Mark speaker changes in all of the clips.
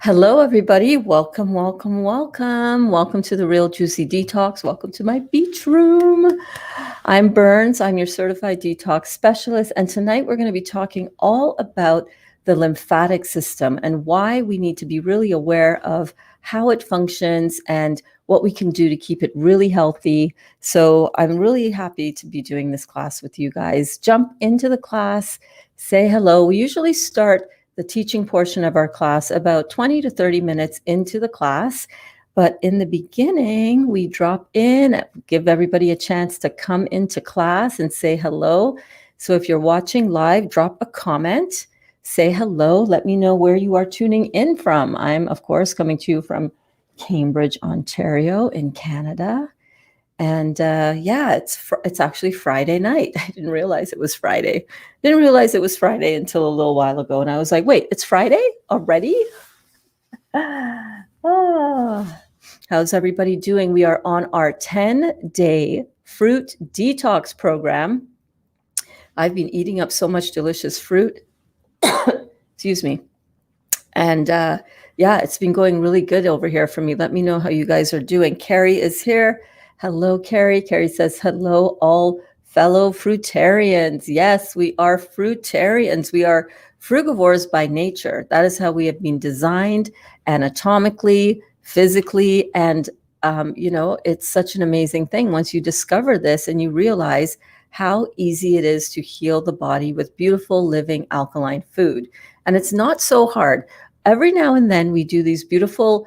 Speaker 1: Hello, everybody. Welcome, welcome, welcome. Welcome to the Real Juicy Detox. Welcome to my beach room. I'm Burns. I'm your certified detox specialist. And tonight we're going to be talking all about the lymphatic system and why we need to be really aware of how it functions and what we can do to keep it really healthy. So I'm really happy to be doing this class with you guys. Jump into the class, say hello. We usually start the teaching portion of our class about 20 to 30 minutes into the class. But in the beginning, we drop in, give everybody a chance to come into class and say hello. So if you're watching live, drop a comment, say hello. Let me know where you are tuning in from. I'm, of course, coming to you from Cambridge, Ontario in Canada. And it's actually Friday night. I didn't realize it was Friday. Didn't realize it was Friday until a little while ago. And I was like, wait, it's Friday already? How's everybody doing? We are on our 10-day fruit detox program. I've been eating up so much delicious fruit. Excuse me. And it's been going really good over here for me. Let me know how you guys are doing. Carrie is here. Hello, Carrie. Carrie says, hello, all fellow fruitarians. Yes, we are fruitarians. We are frugivores by nature. That is how we have been designed anatomically, physically. And, it's such an amazing thing once you discover this and you realize how easy it is to heal the body with beautiful, living, alkaline food. And it's not so hard. Every now and then we do these beautiful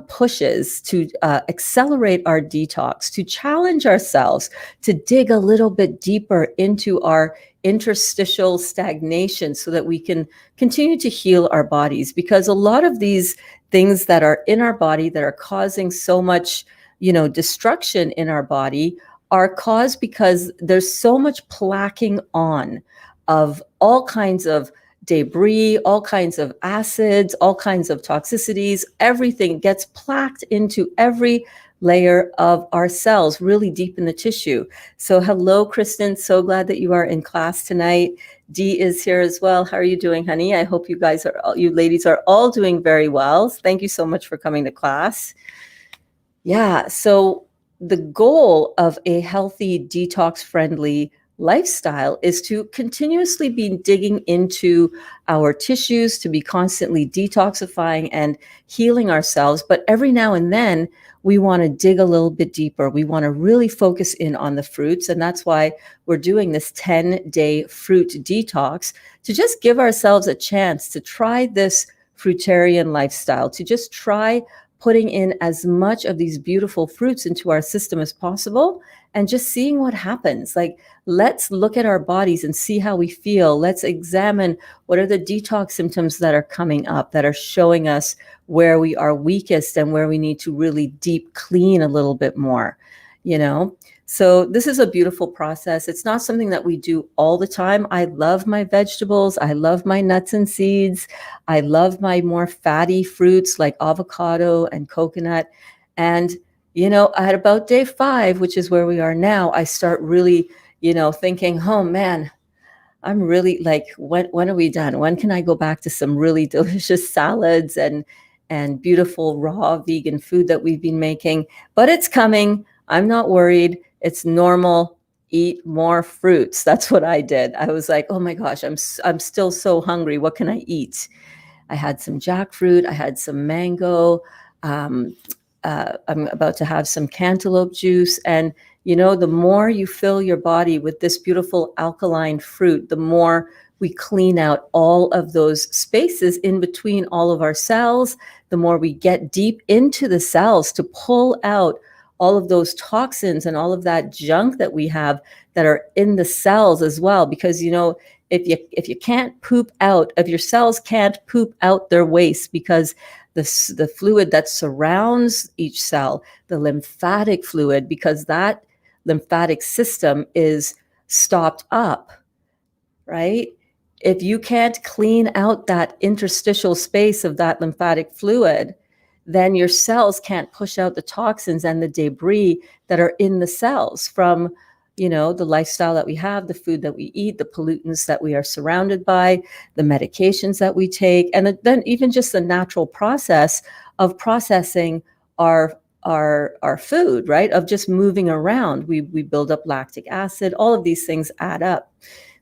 Speaker 1: pushes to accelerate our detox, to challenge ourselves, to dig a little bit deeper into our interstitial stagnation so that we can continue to heal our bodies. Because a lot of these things that are in our body that are causing so much, destruction in our body are caused because there's so much plaquing on of all kinds of debris, all kinds of acids, all kinds of toxicities. Everything gets plaqued into every layer of our cells, really deep in the tissue. So hello, Kristen. So glad that you are in class tonight. Dee is here as well. How are you doing, honey? I hope you ladies are all doing very well. Thank you so much for coming to class. Yeah, so the goal of a healthy, detox-friendly lifestyle is to continuously be digging into our tissues, to be constantly detoxifying and healing ourselves. But every now and then, we want to dig a little bit deeper. We want to really focus in on the fruits. And that's why we're doing this 10-day fruit detox, to just give ourselves a chance to try this fruitarian lifestyle, to just try putting in as much of these beautiful fruits into our system as possible and just seeing what happens. Like, let's look at our bodies and see how we feel. Let's examine what are the detox symptoms that are coming up, that are showing us where we are weakest and where we need to really deep clean a little bit more, So this is a beautiful process. It's not something that we do all the time. I love my vegetables. I love my nuts and seeds. I love my more fatty fruits like avocado and coconut. And, at about day 5, which is where we are now, I start really, thinking, oh man, I'm really like, when are we done? When can I go back to some really delicious salads and beautiful raw vegan food that we've been making? But it's coming. I'm not worried. It's normal. Eat more fruits. That's what I did. I was like, oh my gosh, I'm still so hungry. What can I eat? I had some jackfruit. I had some mango. I'm about to have some cantaloupe juice. And, the more you fill your body with this beautiful alkaline fruit, the more we clean out all of those spaces in between all of our cells, the more we get deep into the cells to pull out all of those toxins and all of that junk that we have that are in the cells as well. Because, if you can't poop out, if your cells can't poop out their waste, because the fluid that surrounds each cell, the lymphatic fluid, because that lymphatic system is stopped up, right? If you can't clean out that interstitial space of that lymphatic fluid, then your cells can't push out the toxins and the debris that are in the cells from the lifestyle that we have, the food that we eat, the pollutants that we are surrounded by, the medications that we take, and then even just the natural process of processing our food, right? Of just moving around. We build up lactic acid. All of these things add up.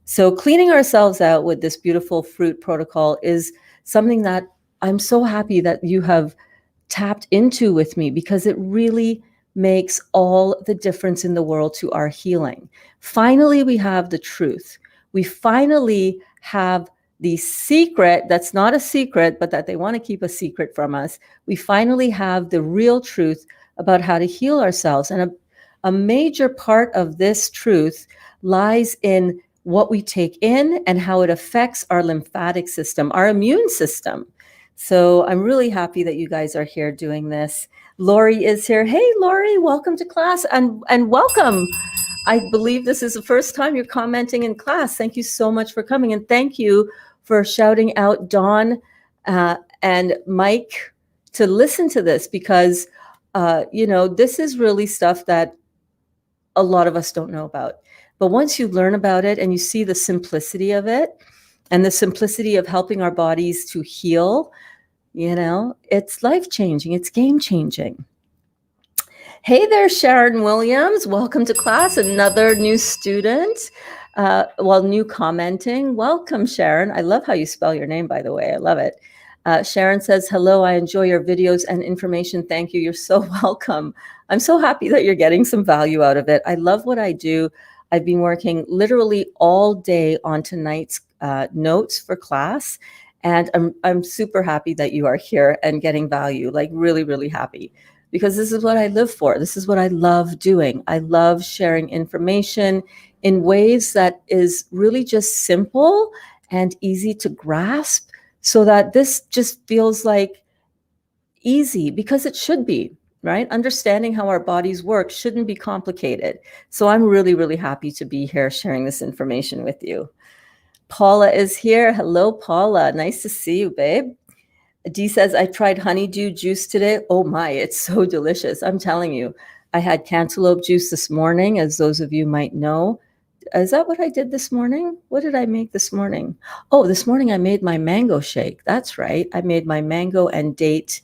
Speaker 1: So cleaning ourselves out with this beautiful fruit protocol is something that I'm so happy that you have tapped into with me, because it really makes all the difference in the world to our healing. Finally, we have the truth. We finally have the secret that's not a secret, but that they want to keep a secret from us. We finally have the real truth about how to heal ourselves. And a major part of this truth lies in what we take in and how it affects our lymphatic system, our immune system. So I'm really happy that you guys are here doing this. Lori is here. Hey, Lori, welcome to class, and welcome. I believe this is the first time you're commenting in class. Thank you so much for coming, and thank you for shouting out Dawn and Mike to listen to this, because this is really stuff that a lot of us don't know about. But once you learn about it and you see the simplicity of it and the simplicity of helping our bodies to heal, it's life-changing. It's game-changing. Hey there, Sharon Williams. Welcome to class. Another new student. New commenting. Welcome, Sharon. I love how you spell your name, by the way. I love it. Sharon says, hello, I enjoy your videos and information. Thank you. You're so welcome. I'm so happy that you're getting some value out of it. I love what I do. I've been working literally all day on tonight's notes for class. And I'm super happy that you are here and getting value, like really, really happy, because this is what I live for. This is what I love doing. I love sharing information in ways that is really just simple and easy to grasp, so that this just feels like easy, because it should be, right? Understanding how our bodies work shouldn't be complicated. So I'm really, really happy to be here sharing this information with you. Paula is here. Hello, Paula. Nice to see you, babe. Dee says, I tried honeydew juice today. Oh my, it's so delicious. I'm telling you, I had cantaloupe juice this morning, as those of you might know. Is that what I did this morning? What did I make this morning? Oh, this morning I made my mango shake. That's right. I made my mango and date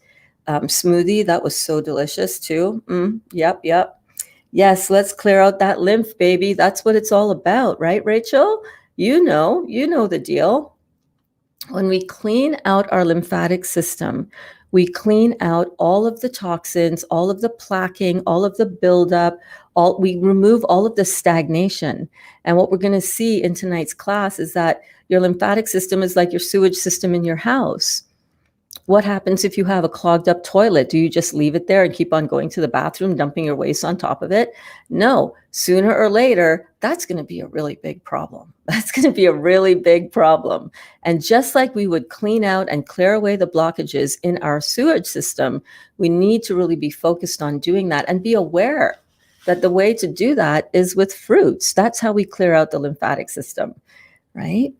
Speaker 1: smoothie. That was so delicious too. Yep. Yes, let's clear out that lymph, baby. That's what it's all about, right, Rachel? You know the deal. When we clean out our lymphatic system, we clean out all of the toxins, all of the plaquing, all of the buildup, we remove all of the stagnation. And what we're going to see in tonight's class is that your lymphatic system is like your sewage system in your house. What happens if you have a clogged up toilet? Do you just leave it there and keep on going to the bathroom, dumping your waste on top of it? No, sooner or later, that's going to be a really big problem. That's going to be a really big problem. And just like we would clean out and clear away the blockages in our sewage system, we need to really be focused on doing that and be aware that the way to do that is with fruits. That's how we clear out the lymphatic system, right?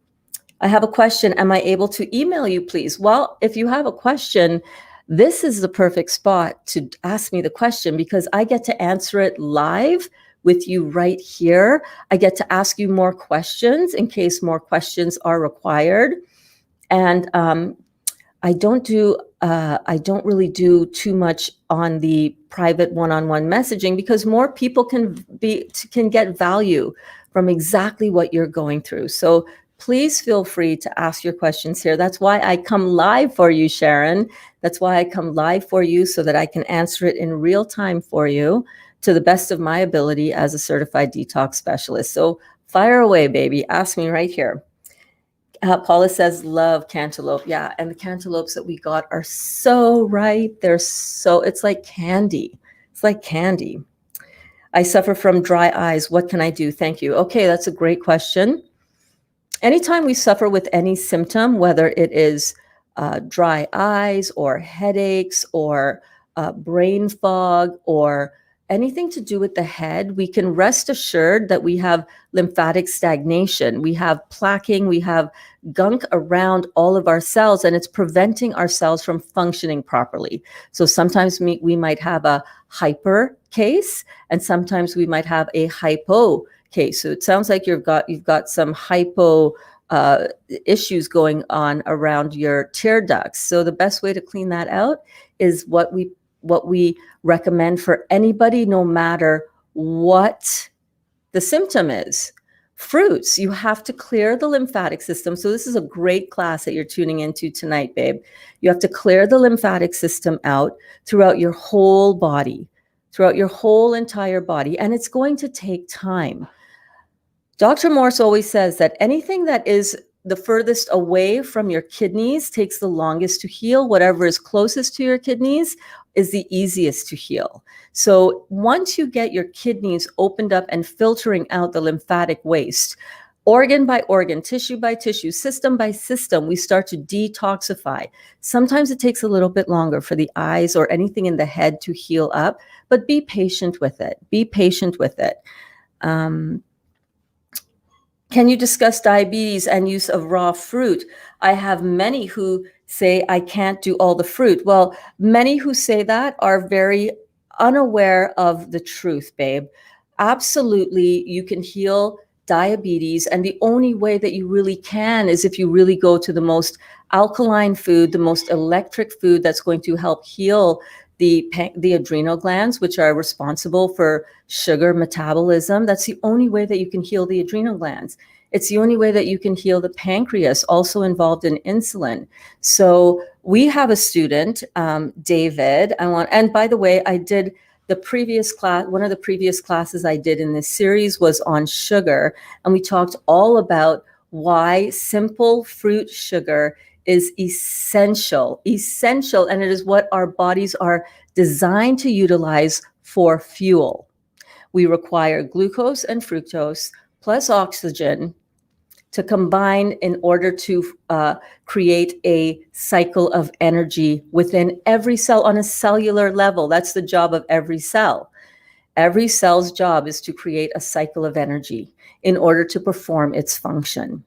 Speaker 1: I have a question. Am I able to email you, please? Well, if you have a question, this is the perfect spot to ask me the question, because I get to answer it live with you right here. I get to ask you more questions in case more questions are required. And I don't really do too much on the private one-on-one messaging, because more people can get value from exactly what you're going through. So please feel free to ask your questions here. That's why I come live for you, Sharon. That's why I come live for you, so that I can answer it in real time for you to the best of my ability as a certified detox specialist. So fire away, baby. Ask me right here. Paula says, love cantaloupe. Yeah, and the cantaloupes that we got are so ripe. It's like candy. It's like candy. I suffer from dry eyes. What can I do? Thank you. Okay, that's a great question. Anytime we suffer with any symptom, whether it is dry eyes or headaches or brain fog or anything to do with the head, we can rest assured that we have lymphatic stagnation. We have plaquing, we have gunk around all of our cells, and it's preventing our cells from functioning properly. So sometimes we might have a hyper case, and sometimes we might have a hypo Okay, so it sounds like you've got some hypo issues going on around your tear ducts. So the best way to clean that out is what we recommend for anybody, no matter what the symptom is. Fruits, you have to clear the lymphatic system. So this is a great class that you're tuning into tonight, babe. You have to clear the lymphatic system out throughout your whole body, throughout your whole entire body. And it's going to take time. Dr. Morse always says that anything that is the furthest away from your kidneys takes the longest to heal. Whatever is closest to your kidneys is the easiest to heal. So once you get your kidneys opened up and filtering out the lymphatic waste, organ by organ, tissue by tissue, system by system, we start to detoxify. Sometimes it takes a little bit longer for the eyes or anything in the head to heal up, but be patient with it. Be patient with it. Can you discuss diabetes and use of raw fruit? I have many who say I can't do all the fruit. Well, many who say that are very unaware of the truth, babe. Absolutely, you can heal diabetes. And the only way that you really can is if you really go to the most alkaline food, the most electric food that's going to help heal the adrenal glands, which are responsible for sugar metabolism. That's the only way that you can heal the adrenal glands. It's the only way that you can heal the pancreas, also involved in insulin. So we have a student, David. And by the way, I did the previous class, one of the previous classes I did in this series was on sugar. And we talked all about why simple fruit sugar is essential, and it is what our bodies are designed to utilize for fuel. We require glucose and fructose plus oxygen to combine in order to create a cycle of energy within every cell on a cellular level. That's the job of every cell. Every cell's job is to create a cycle of energy in order to perform its function.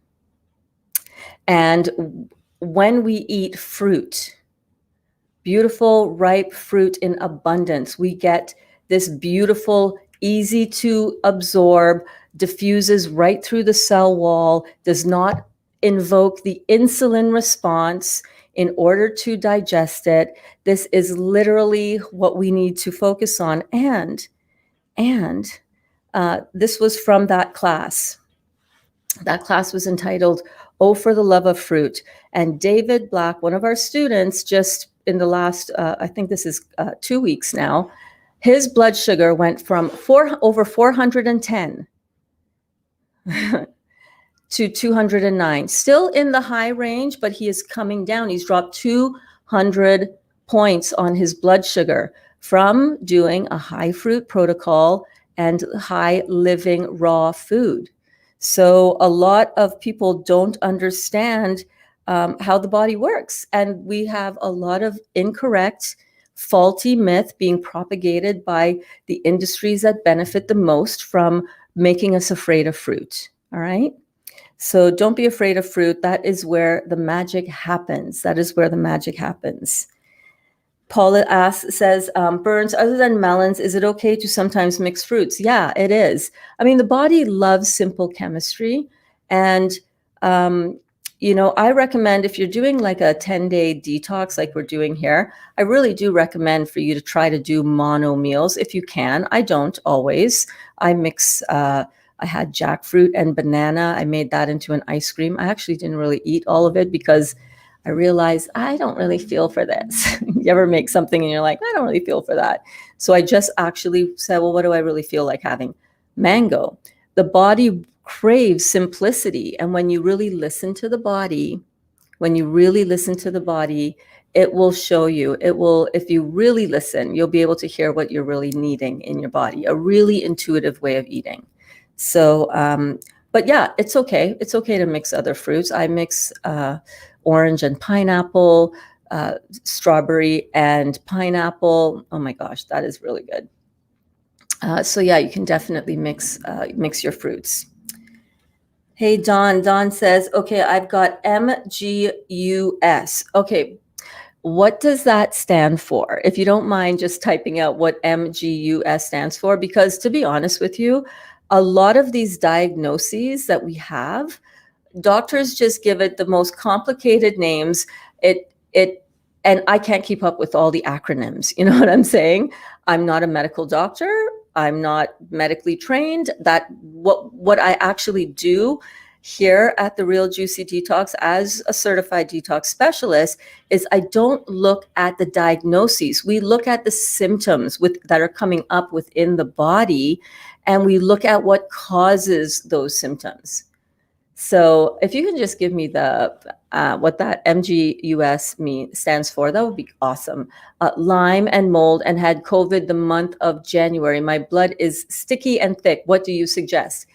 Speaker 1: And when we eat fruit, beautiful, ripe fruit in abundance, we get this beautiful, easy to absorb, diffuses right through the cell wall, does not invoke the insulin response in order to digest it. This is literally what we need to focus on. And this was from that class. That class was entitled, Oh, for the Love of Fruit. And David Black, one of our students, just in the last, I think this is 2 weeks now, his blood sugar went from over 410 to 209. Still in the high range, but he is coming down. He's dropped 200 points on his blood sugar from doing a high fruit protocol and high living raw food. So a lot of people don't understand how the body works. And we have a lot of incorrect, faulty myth being propagated by the industries that benefit the most from making us afraid of fruit. All right. So don't be afraid of fruit. That is where the magic happens. That is where the magic happens. Paula says, Burns, other than melons, is it okay to sometimes mix fruits? Yeah, it is. I mean, the body loves simple chemistry. And, I recommend if you're doing like a 10-day detox like we're doing here, I really do recommend for you to try to do mono meals if you can. I don't always. I mix, I had jackfruit and banana. I made that into an ice cream. I actually didn't really eat all of it because I realized I don't really feel for this. You ever make something and you're like, I don't really feel for that. So I just actually said, well, what do I really feel like having? Mango. The body craves simplicity. And when you really listen to the body, it will show you. It will, if you really listen, you'll be able to hear what you're really needing in your body, a really intuitive way of eating. So, but yeah, it's okay. It's okay to mix other fruits. I mix orange and pineapple, strawberry and pineapple. Oh my gosh, that is really good. So yeah, you can definitely mix your fruits. Hey, Don says, okay, I've got MGUS. Okay, what does that stand for? If you don't mind just typing out what MGUS stands for, because to be honest with you, a lot of these diagnoses that we have, doctors just give it the most complicated names. And I can't keep up with all the acronyms. You know what I'm saying? I'm not a medical doctor. I'm not medically trained. What I actually do here at the Real Juicy Detox as a certified detox specialist is I don't look at the diagnoses. We look at the symptoms that are coming up within the body, and we look at what causes those symptoms. So if you can just give me the what that MGUS stands for, that would be awesome. Lyme and mold, and had COVID the month of January. My blood is sticky and thick. What do you suggest?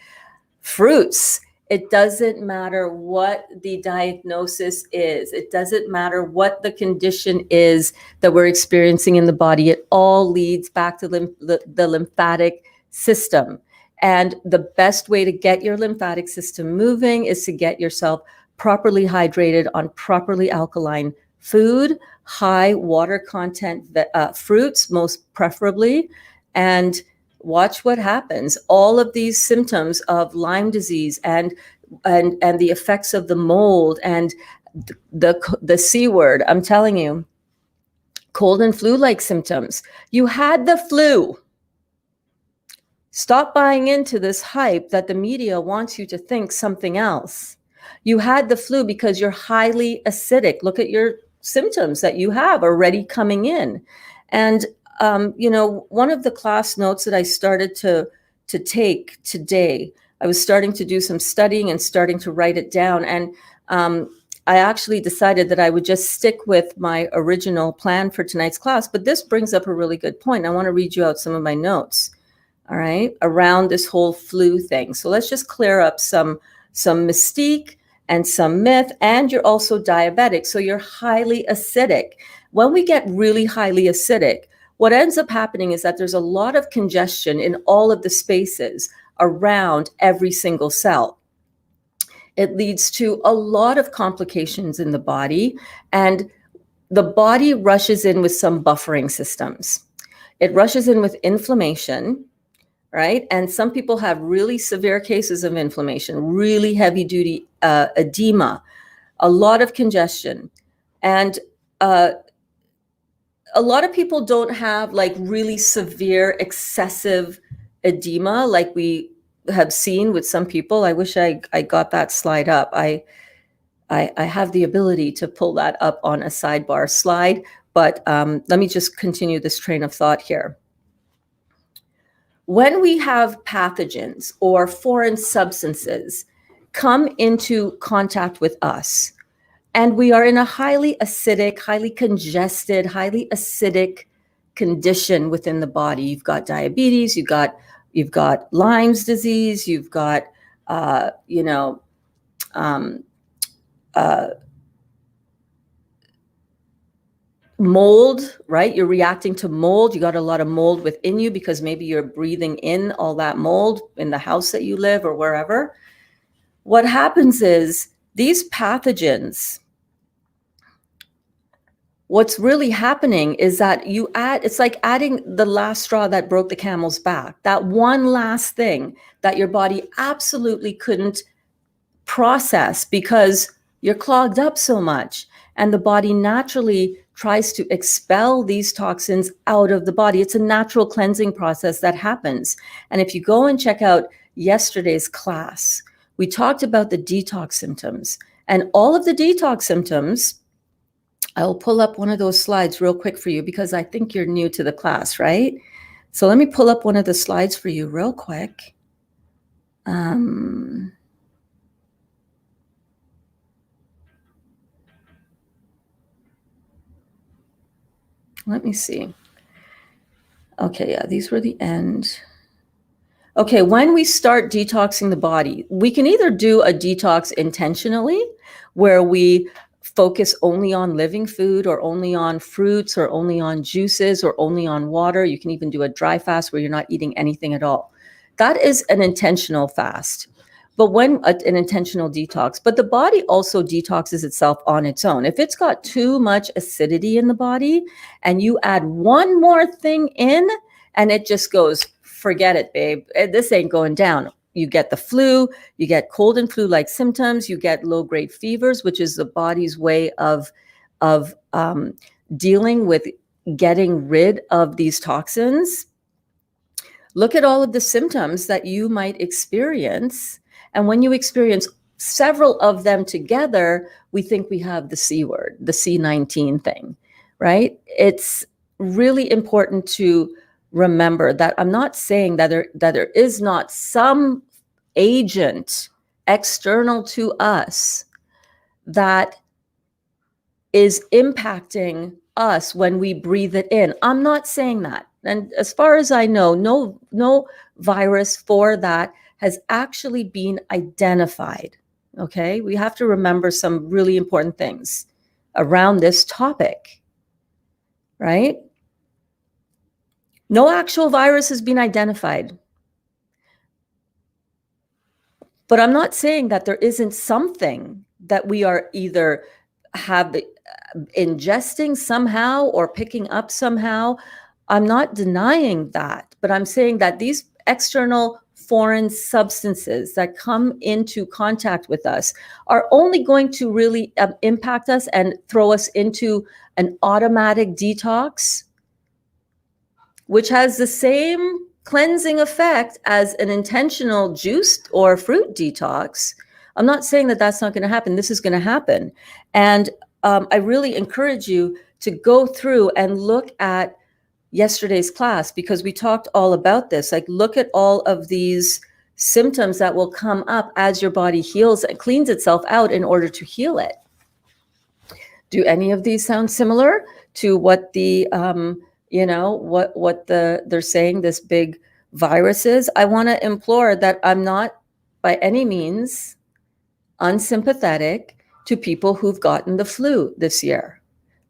Speaker 1: Fruits. It doesn't matter what the diagnosis is. It doesn't matter what the condition is that we're experiencing in the body. It all leads back to the lymphatic system. And the best way to get your lymphatic system moving is to get yourself properly hydrated on properly alkaline food, high water content fruits, most preferably, and watch what happens. All of these symptoms of Lyme disease and the effects of the mold and the C word, I'm telling you, cold and flu-like symptoms. You had the flu. Stop buying into this hype that the media wants you to think something else. You had the flu because you're highly acidic. Look at your symptoms that you have already coming in. And, one of the class notes that I started to take today, I was starting to do some studying and starting to write it down. And I actually decided that I would just stick with my original plan for tonight's class. But this brings up a really good point. I want to read you out some of my notes. All right, around this whole flu thing. So let's just clear up some mystique and some myth. And you're also diabetic, so you're highly acidic. When we get really highly acidic, what ends up happening is that there's a lot of congestion in all of the spaces around every single cell. It leads to a lot of complications in the body, and the body rushes in with some buffering systems. It rushes in with inflammation, right? And some people have really severe cases of inflammation, really heavy duty edema, a lot of congestion. And a lot of people don't have like really severe excessive edema like we have seen with some people. I wish I got that slide up. I have the ability to pull that up on a sidebar slide, but let me just continue this train of thought here. When we have pathogens or foreign substances come into contact with us, and we are in a highly acidic, highly congested, highly acidic condition within the body, you've got diabetes, you've got Lyme's disease, you've got, mold, right? You're reacting to mold. You got a lot of mold within you because maybe you're breathing in all that mold in the house that you live or wherever. What happens is these pathogens, what's really happening is that it's like adding the last straw that broke the camel's back. That one last thing that your body absolutely couldn't process because you're clogged up so much. And the body naturally tries to expel these toxins out of the body. It's a natural cleansing process that happens. And if you go and check out yesterday's class, we talked about the detox symptoms. And all of the detox symptoms, I'll pull up one of those slides real quick for you because I think you're new to the class, right? So let me pull up one of the slides for you real quick. Let me see. Okay, yeah, these were the end. Okay, when we start detoxing the body, we can either do a detox intentionally, where we focus only on living food or only on fruits or only on juices or only on water. You can even do a dry fast where you're not eating anything at all. That is an intentional fast. But when an intentional detox, but the body also detoxes itself on its own. If it's got too much acidity in the body and you add one more thing in and it just goes forget it, babe. This ain't going down. You get the flu, you get cold and flu-like symptoms, you get low-grade fevers, which is the body's way of dealing with getting rid of these toxins. Look at all of the symptoms that you might experience. And when you experience several of them together, we think we have the C word, the C19 thing, right? It's really important to remember that I'm not saying that there is not some agent external to us that is impacting us when we breathe it in. I'm not saying that. And as far as I know, no virus for that has actually been identified. Okay, we have to remember some really important things around this topic, right? No actual virus has been identified. But I'm not saying that there isn't something that we are either ingesting somehow or picking up somehow. I'm not denying that, but I'm saying that these external foreign substances that come into contact with us are only going to really impact us and throw us into an automatic detox, which has the same cleansing effect as an intentional juice or fruit detox. I'm not saying that that's not going to happen. This is going to happen. And I really encourage you to go through and look at yesterday's class, because we talked all about this. Like, look at all of these symptoms that will come up as your body heals and cleans itself out in order to heal it. Do any of these sound similar to what the they're saying this big virus is? I want to implore that I'm not by any means unsympathetic to people who've gotten the flu this year.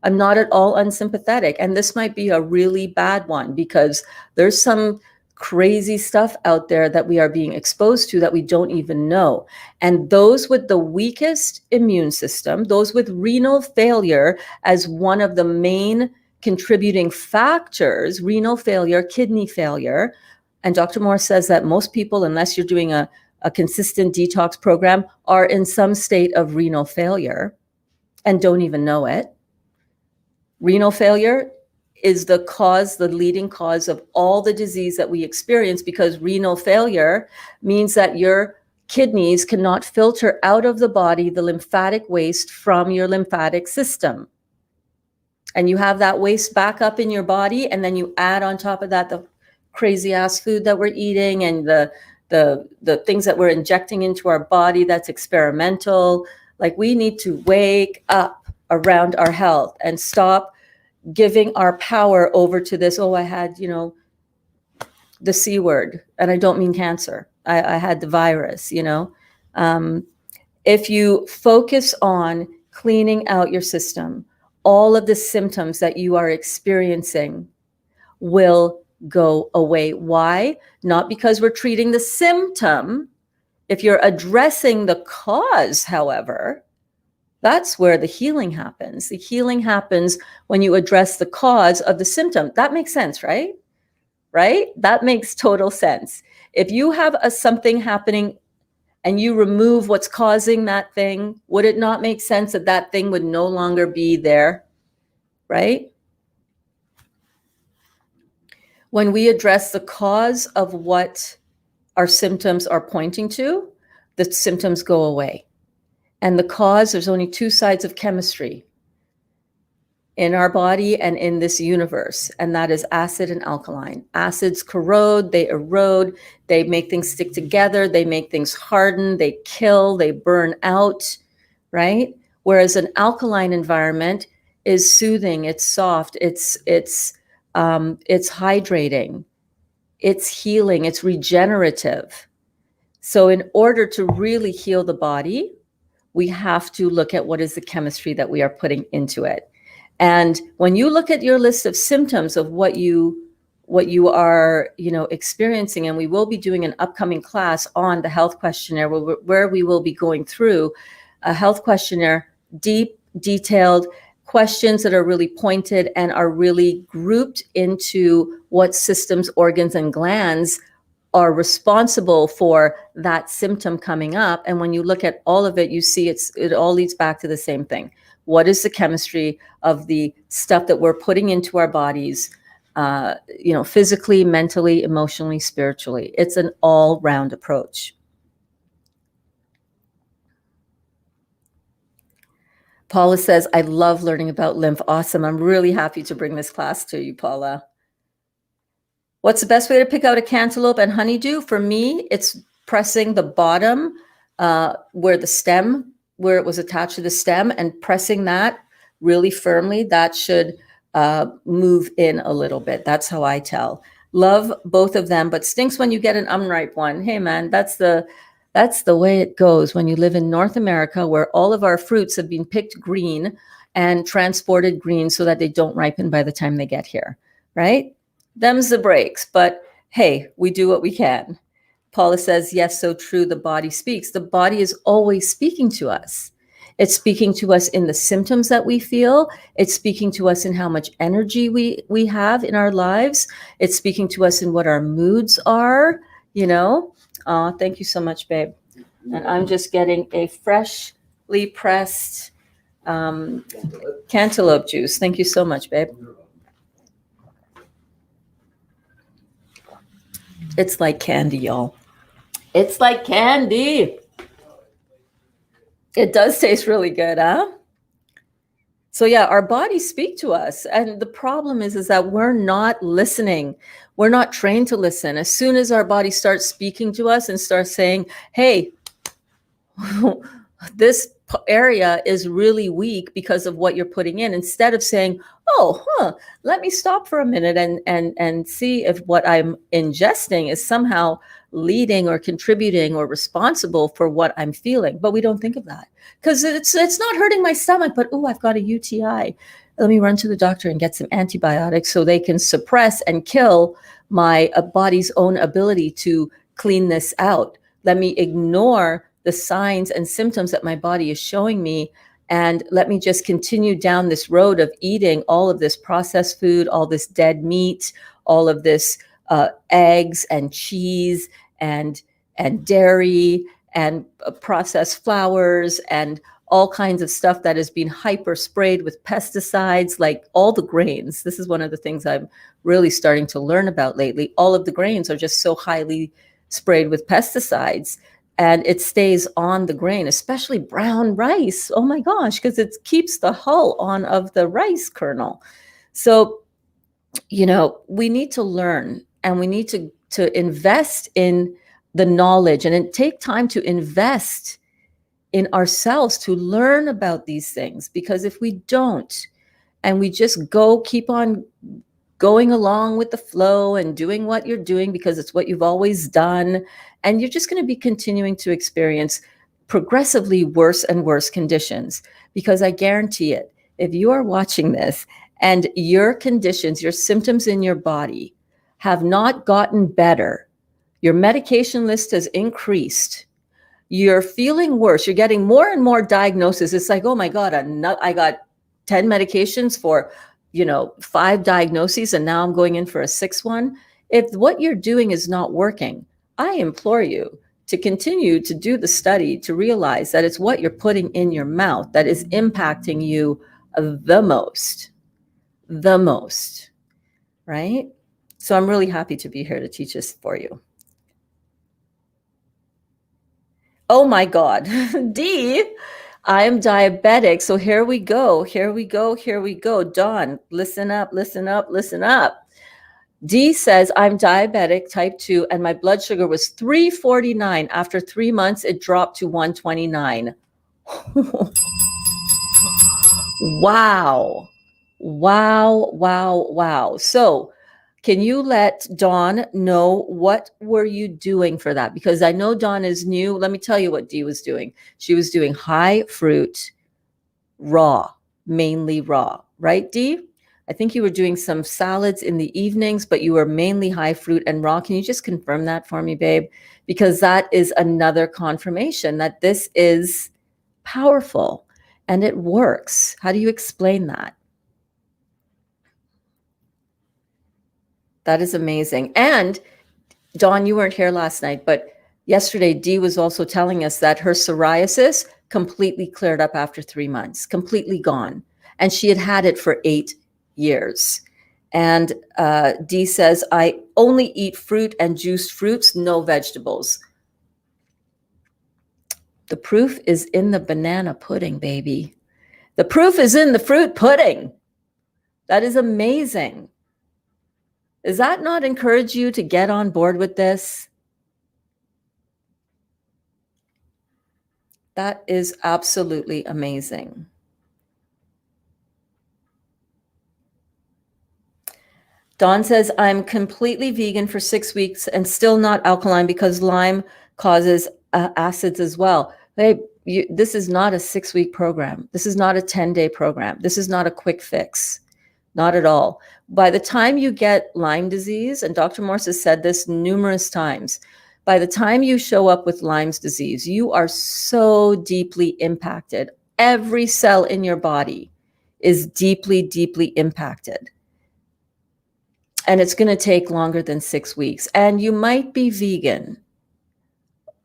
Speaker 1: I'm not at all unsympathetic. And this might be a really bad one, because there's some crazy stuff out there that we are being exposed to that we don't even know. And those with the weakest immune system, those with renal failure as one of the main contributing factors, renal failure, kidney failure. And Dr. Moore says that most people, unless you're doing a consistent detox program, are in some state of renal failure and don't even know it. Renal failure is the leading cause of all the disease that we experience, because renal failure means that your kidneys cannot filter out of the body the lymphatic waste from your lymphatic system. And you have that waste back up in your body, and then you add on top of that the crazy ass food that we're eating and the things that we're injecting into our body that's experimental. Like, we need to wake up around our health and stop giving our power over to this. Oh, I had, the C word, and I don't mean cancer. I had the virus, If you focus on cleaning out your system, all of the symptoms that you are experiencing will go away. Why? Not because we're treating the symptom. If you're addressing the cause, however, that's where the healing happens. The healing happens when you address the cause of the symptom. That makes sense, right? Right? That makes total sense. If you have something happening and you remove what's causing that thing, would it not make sense that that thing would no longer be there, right? When we address the cause of what our symptoms are pointing to, the symptoms go away. And the cause, there's only two sides of chemistry in our body and in this universe, and that is acid and alkaline. Acids corrode, they erode, they make things stick together, they make things harden, they kill, they burn out, right? Whereas an alkaline environment is soothing, it's soft, it's hydrating, it's healing, it's regenerative. So in order to really heal the body, we have to look at what is the chemistry that we are putting into it. And when you look at your list of symptoms of what you are, experiencing, and we will be doing an upcoming class on the health questionnaire where we will be going through a health questionnaire, deep, detailed questions that are really pointed and are really grouped into what systems, organs, and glands are responsible for that symptom coming up. And when you look at all of it, you see it all leads back to the same thing. What is the chemistry of the stuff that we're putting into our bodies, physically, mentally, emotionally, spiritually? It's an all-round approach. Paula says, I love learning about lymph. Awesome. I'm really happy to bring this class to you, Paula. What's the best way to pick out a cantaloupe and honeydew? For me, it's pressing the bottom where it was attached to the stem, and pressing that really firmly. That should move in a little bit. That's how I tell. Love both of them, but stinks when you get an unripe one. Hey man, that's the way it goes when you live in North America, where all of our fruits have been picked green and transported green so that they don't ripen by the time they get here, right? Them's the breaks, but hey, we do what we can. Paula says, yes, so true. The body speaks. The body is always speaking to us. It's speaking to us in the symptoms that we feel. It's speaking to us in how much energy we have in our lives. It's speaking to us in what our moods are, Thank you so much, babe. And I'm just getting a freshly pressed cantaloupe juice. Thank you so much, babe. It's like candy, y'all. It's like candy. It does taste really good, huh? So yeah, our bodies speak to us. And the problem is that we're not listening. We're not trained to listen. As soon as our body starts speaking to us and starts saying, hey, this area is really weak because of what you're putting in, instead of saying, let me stop for a minute and see if what I'm ingesting is somehow leading or contributing or responsible for what I'm feeling. But we don't think of that because it's not hurting my stomach, but I've got a UTI. Let me run to the doctor and get some antibiotics so they can suppress and kill my body's own ability to clean this out. Let me ignore the signs and symptoms that my body is showing me, and let me just continue down this road of eating all of this processed food, all this dead meat, all of this eggs and cheese and dairy and processed flours and all kinds of stuff that has been hyper sprayed with pesticides, like all the grains. This is one of the things I'm really starting to learn about lately. All of the grains are just so highly sprayed with pesticides, and it stays on the grain, especially brown rice. Oh my gosh, because it keeps the hull on of the rice kernel. So, we need to learn, and we need to invest in the knowledge, and take time to invest in ourselves to learn about these things. Because if we don't, and we just keep on going along with the flow and doing what you're doing because it's what you've always done, and you're just going to be continuing to experience progressively worse and worse conditions. Because I guarantee it, if you are watching this and your conditions, your symptoms in your body have not gotten better, your medication list has increased, you're feeling worse, you're getting more and more diagnoses. It's like, oh my God, I got 10 medications for 5 diagnoses, and now I'm going in for a 6th one. If what you're doing is not working, I implore you to continue to do the study to realize that it's what you're putting in your mouth that is impacting you the most, right? So I'm really happy to be here to teach this for you. Oh my God, D, I am diabetic. So here we go. Dawn, listen up. D says, I'm diabetic type 2 and my blood sugar was 349. After 3 months, it dropped to 129. Wow. So can you let Dawn know what were you doing for that? Because I know Dawn is new. Let me tell you what Dee was doing. She was doing high fruit, mainly raw, right, Dee? I think you were doing some salads in the evenings, but you were mainly high fruit and raw. Can you just confirm that for me, babe? Because that is another confirmation that this is powerful. and it works. How do you explain that? That is amazing. And Dawn, you weren't here last night, but yesterday Dee was also telling us that her psoriasis completely cleared up after 3 months, completely gone. And she had had it for 8 years. And Dee says, I only eat fruit and juiced fruits, no vegetables. The proof is in the banana pudding, baby. The proof is in the fruit pudding. That is amazing. Does that not encourage you to get on board with this? That is absolutely amazing. Dawn says, I'm completely vegan for 6 weeks and still not alkaline because lime causes acids as well. Hey, this is not a 6-week program. This is not a 10-day program. This is not a quick fix. Not at all. By the time you get Lyme disease, and Dr. Morse has said this numerous times, by the time you show up with Lyme's disease, you are so deeply impacted. Every cell in your body is deeply, deeply impacted. And it's going to take longer than 6 weeks. And you might be vegan.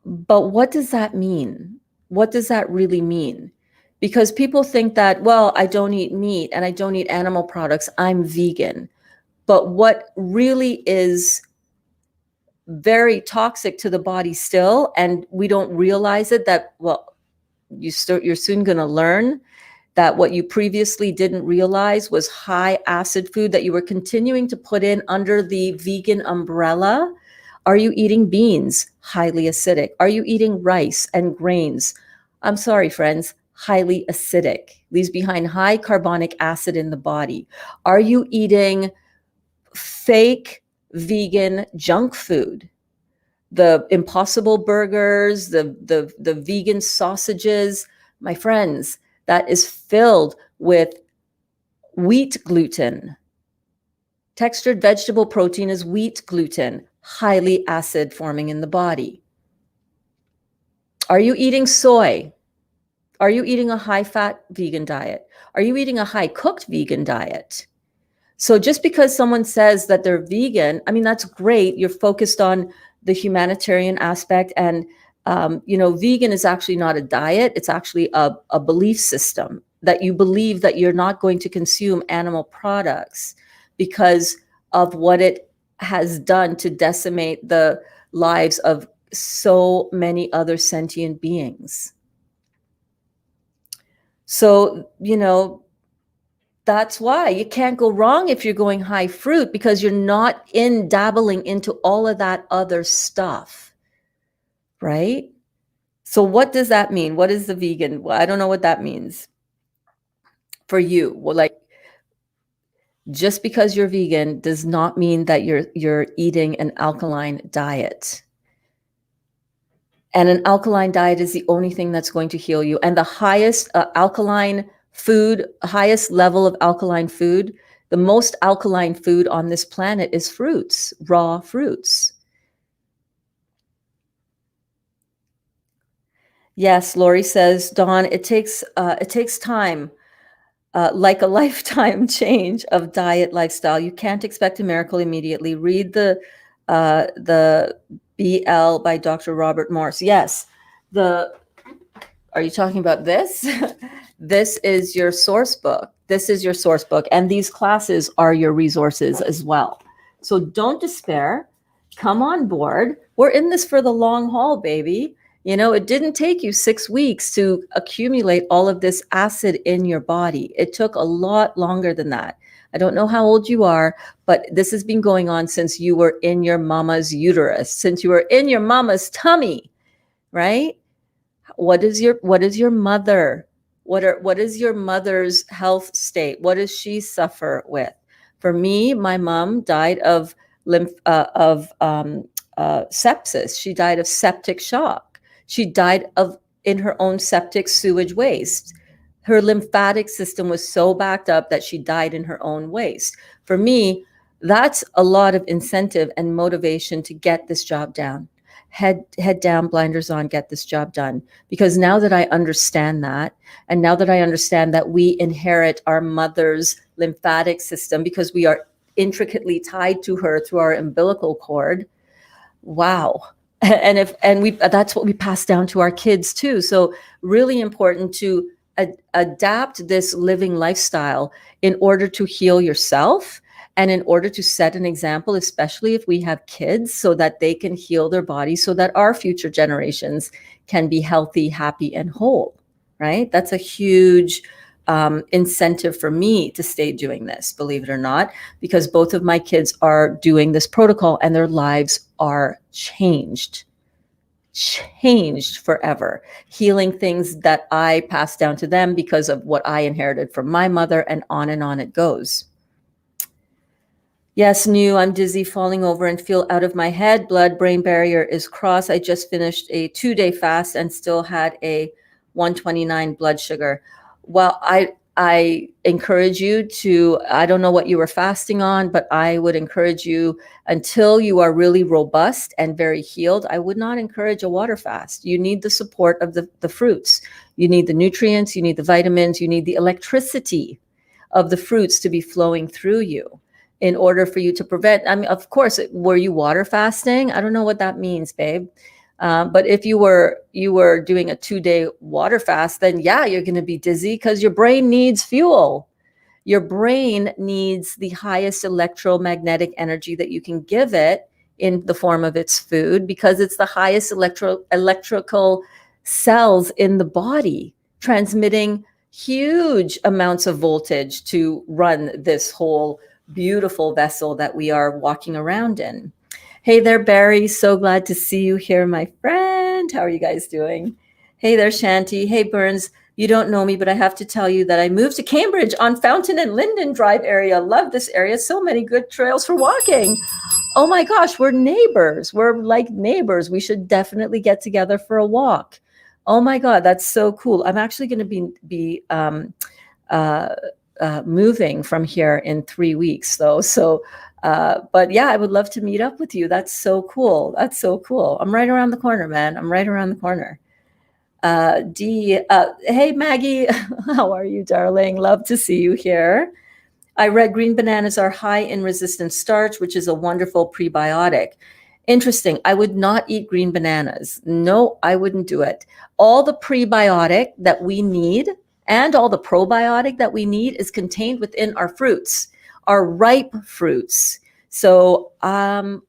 Speaker 1: But what does that mean? What does that really mean? Because people think that, well, I don't eat meat and I don't eat animal products, I'm vegan. But what really is very toxic to the body still, and we don't realize it, that, well, you're soon going to learn that what you previously didn't realize was high acid food that you were continuing to put in under the vegan umbrella. Are you eating beans? Highly acidic. Are you eating rice and grains? I'm sorry, friends, highly acidic. Leaves behind high carbonic acid in the body. Are you eating fake vegan junk food? The Impossible burgers, the vegan sausages, my friends, that is filled with wheat gluten. Textured vegetable protein is wheat gluten, highly acid forming in the body. Are you eating soy? Are you eating a high-fat vegan diet? Are you eating a high-cooked vegan diet? So just because someone says that they're vegan, I mean, that's great. You're focused on the humanitarian aspect. And, vegan is actually not a diet. It's actually a belief system that you believe that you're not going to consume animal products because of what it has done to decimate the lives of so many other sentient beings. So, that's why you can't go wrong if you're going high fruit, because you're not dabbling into all of that other stuff, right? So what does that mean? What is the vegan? Well, I don't know what that means for you. Well, like, just because you're vegan does not mean that you're eating an alkaline diet. And an alkaline diet is the only thing that's going to heal you. And the highest alkaline food, highest level of alkaline food, the most alkaline food on this planet is fruits, raw fruits. Yes, Lori says, Dawn, it takes time, like a lifetime change of diet lifestyle. You can't expect a miracle immediately. Read the BL by Dr. Robert Morse. Yes, are you talking about this? This is your source book. This is your source book. And these classes are your resources as well. So don't despair. Come on board. We're in this for the long haul, baby. It didn't take you 6 weeks to accumulate all of this acid in your body. It took a lot longer than that. I don't know how old you are, but this has been going on since you were in your mama's uterus, since you were in your mama's tummy, right? What is your mother? What is your mother's health state? What does she suffer with? For me, my mom died of sepsis. She died of septic shock. She died in her own septic sewage waste. Her lymphatic system was so backed up that she died in her own waste. For me, that's a lot of incentive and motivation to get this job down. head down, blinders on, get this job done. Because now that I understand that, and now that I understand that we inherit our mother's lymphatic system because we are intricately tied to her through our umbilical cord, wow. And we that's what we pass down to our kids too. So really important to adapt this living lifestyle in order to heal yourself and in order to set an example, especially if we have kids, so that they can heal their bodies so that our future generations can be healthy, happy, and whole, right? That's a huge incentive for me to stay doing this, believe it or not, because both of my kids are doing this protocol and their lives are changed forever, healing things that I passed down to them because of what I inherited from my mother, and on it goes. Yes, new, I'm dizzy, falling over and feel out of my head. Blood-brain barrier is crossed. I just finished a 2-day fast and still had a 129 blood sugar. Well, I encourage you to, I don't know what you were fasting on, but I would encourage you, until you are really robust and very healed, I would not encourage a water fast. You need the support of the fruits. You need the nutrients, you need the vitamins, you need the electricity of the fruits to be flowing through you in order for you to prevent, I mean, of course, were you water fasting? I don't know what that means, babe. But if you were doing a 2-day water fast, then yeah, you're going to be dizzy because your brain needs fuel. Your brain needs the highest electromagnetic energy that you can give it in the form of its food, because it's the highest electrical cells in the body, transmitting huge amounts of voltage to run this whole beautiful vessel that we are walking around in. Hey there, Barry. So glad to see you here, my friend. How are you guys doing? Hey there, Shanti. Hey, Burns. You don't know me, but I have to tell you that I moved to Cambridge on Fountain and Linden Drive area. Love this area. So many good trails for walking. Oh my gosh, we're neighbors. We're like neighbors. We should definitely get together for a walk. Oh my God, that's so cool. I'm actually going to be moving from here in 3 weeks, though. So, but yeah, I would love to meet up with you. That's so cool. That's so cool. I'm right around the corner, man. I'm right around the corner. Hey, Maggie. How are you, darling? Love to see you here. I read green bananas are high in resistant starch, which is a wonderful prebiotic. Interesting. I would not eat green bananas. No, I wouldn't do it. All the prebiotic that we need and all the probiotic that we need is contained within our fruits, our ripe fruits. So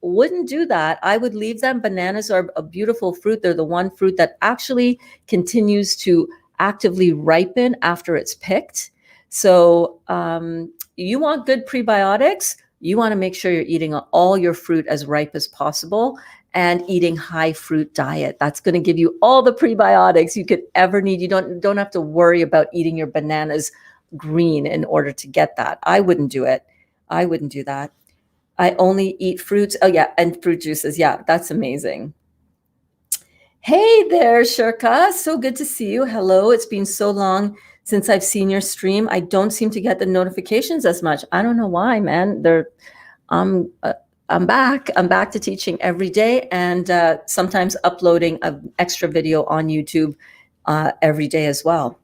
Speaker 1: wouldn't do that. I would leave them. Bananas are a beautiful fruit. They're the one fruit that actually continues to actively ripen after it's picked. So you want good prebiotics, you want to make sure you're eating all your fruit as ripe as possible and eating high fruit diet. That's going to give you all the prebiotics you could ever need. You don't have to worry about eating your bananas green in order to get that. I wouldn't do it. I wouldn't do that. I only eat fruits. Oh yeah, and fruit juices. Yeah, that's amazing. Hey there, Shirka. So good to see you. Hello. It's been so long since I've seen your stream. I don't seem to get the notifications as much. I don't know why, man. I'm back. I'm back to teaching every day, and sometimes uploading an extra video on YouTube every day as well.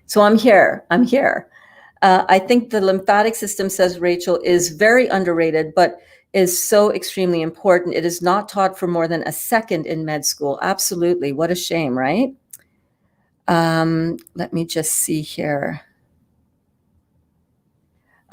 Speaker 1: So I'm here. I think the lymphatic system, says Rachel, is very underrated, but is so extremely important. It is not taught for more than a second in med school. Absolutely. What a shame, right? Let me just see here.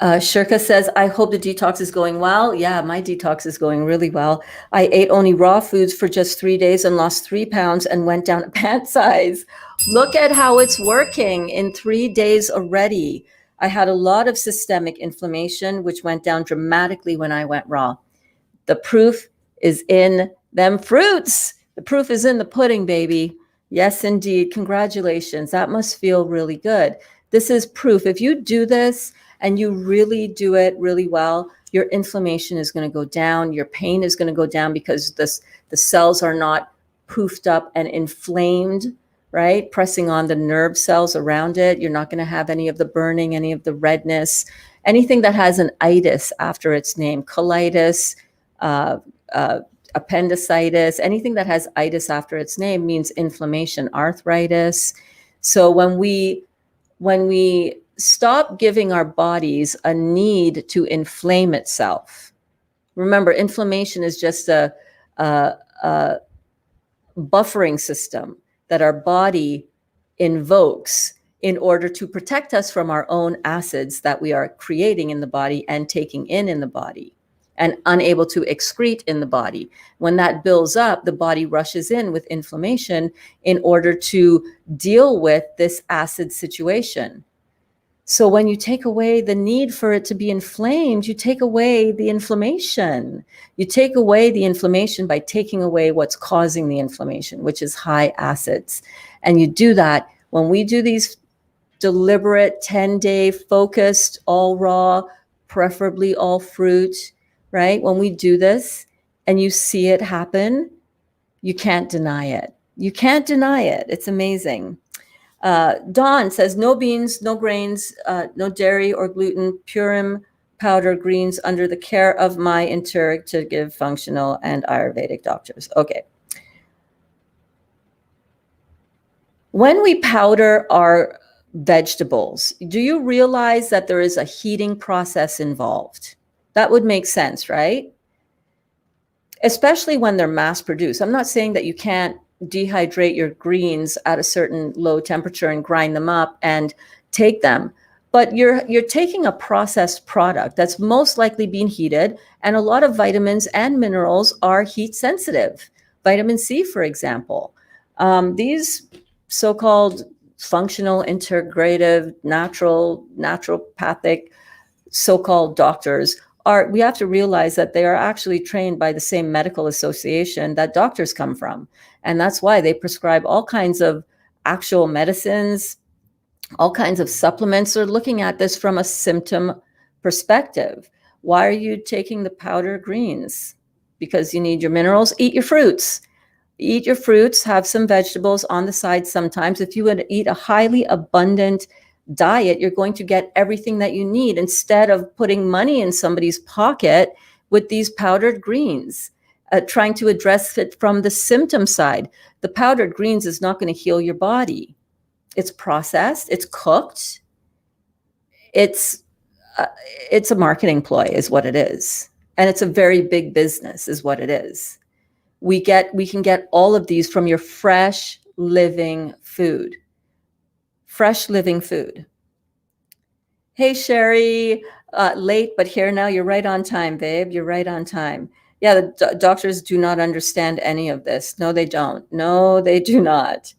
Speaker 1: Shirka says, I hope the detox is going well. Yeah, my detox is going really well. I ate only raw foods for just 3 days and lost 3 pounds and went down a pant size. Look at how it's working in 3 days already. I had a lot of systemic inflammation, which went down dramatically when I went raw. The proof is in them fruits. The proof is in the pudding, baby. Yes, indeed. Congratulations. That must feel really good. This is proof. If you do this and you really do it really well, your inflammation is going to go down. Your pain is going to go down because the cells are not poofed up and inflamed, right? Pressing on the nerve cells around it. You're not going to have any of the burning, any of the redness, anything that has an itis after its name, colitis, appendicitis, anything that has itis after its name means inflammation, arthritis. So when we stop giving our bodies a need to inflame itself, remember, inflammation is just a buffering system that our body invokes in order to protect us from our own acids that we are creating in the body and taking in the body and unable to excrete in the body. When that builds up, the body rushes in with inflammation in order to deal with this acid situation. So when you take away the need for it to be inflamed, you take away the inflammation. You take away the inflammation by taking away what's causing the inflammation, which is high acids. And you do that when we do these deliberate 10-day focused, all raw, preferably all fruit, right? When we do this and you see it happen, you can't deny it. You can't deny it. It's amazing. Dawn says, no beans, no grains, no dairy or gluten, purim powder greens under the care of my integrative, functional, and Ayurvedic doctors. Okay. When we powder our vegetables, do you realize that there is a heating process involved? That would make sense, right? Especially when they're mass produced. I'm not saying that you can't dehydrate your greens at a certain low temperature and grind them up and take them, but you're taking a processed product that's most likely being heated, and a lot of vitamins and minerals are heat sensitive. Vitamin C, for example. These so-called functional, integrative, naturopathic so-called doctors we have to realize that they are actually trained by the same medical association that doctors come from. And that's why they prescribe all kinds of actual medicines, all kinds of supplements. They're looking at this from a symptom perspective. Why are you taking the powder greens? Because you need your minerals. Eat your fruits. Eat your fruits, have some vegetables on the side sometimes. If you would eat a highly abundant diet, you're going to get everything that you need instead of putting money in somebody's pocket with these powdered greens, trying to address it from the symptom side. The powdered greens is not going to heal your body. It's processed, it's cooked. It's a marketing ploy is what it is. And it's a very big business is what it is. We can get all of these from your fresh living food. Fresh living food. Hey, Sherry, late, but here now. You're right on time, babe. You're right on time. Yeah, the doctors do not understand any of this. No, they don't. No, they do not.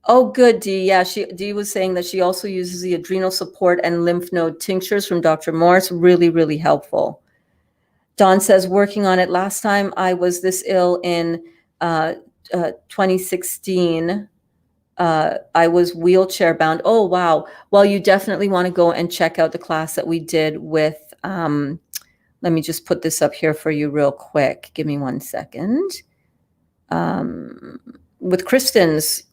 Speaker 1: Oh, good, Dee. Yeah, Dee was saying that she also uses the adrenal support and lymph node tinctures from Dr. Morse. Really, really helpful. Dawn says, working on it. Last time I was this ill in 2016. I was wheelchair bound. Oh, wow. Well, you definitely want to go and check out the class that we did with, let me just put this up here for you real quick. Give me 1 second. With Kristen's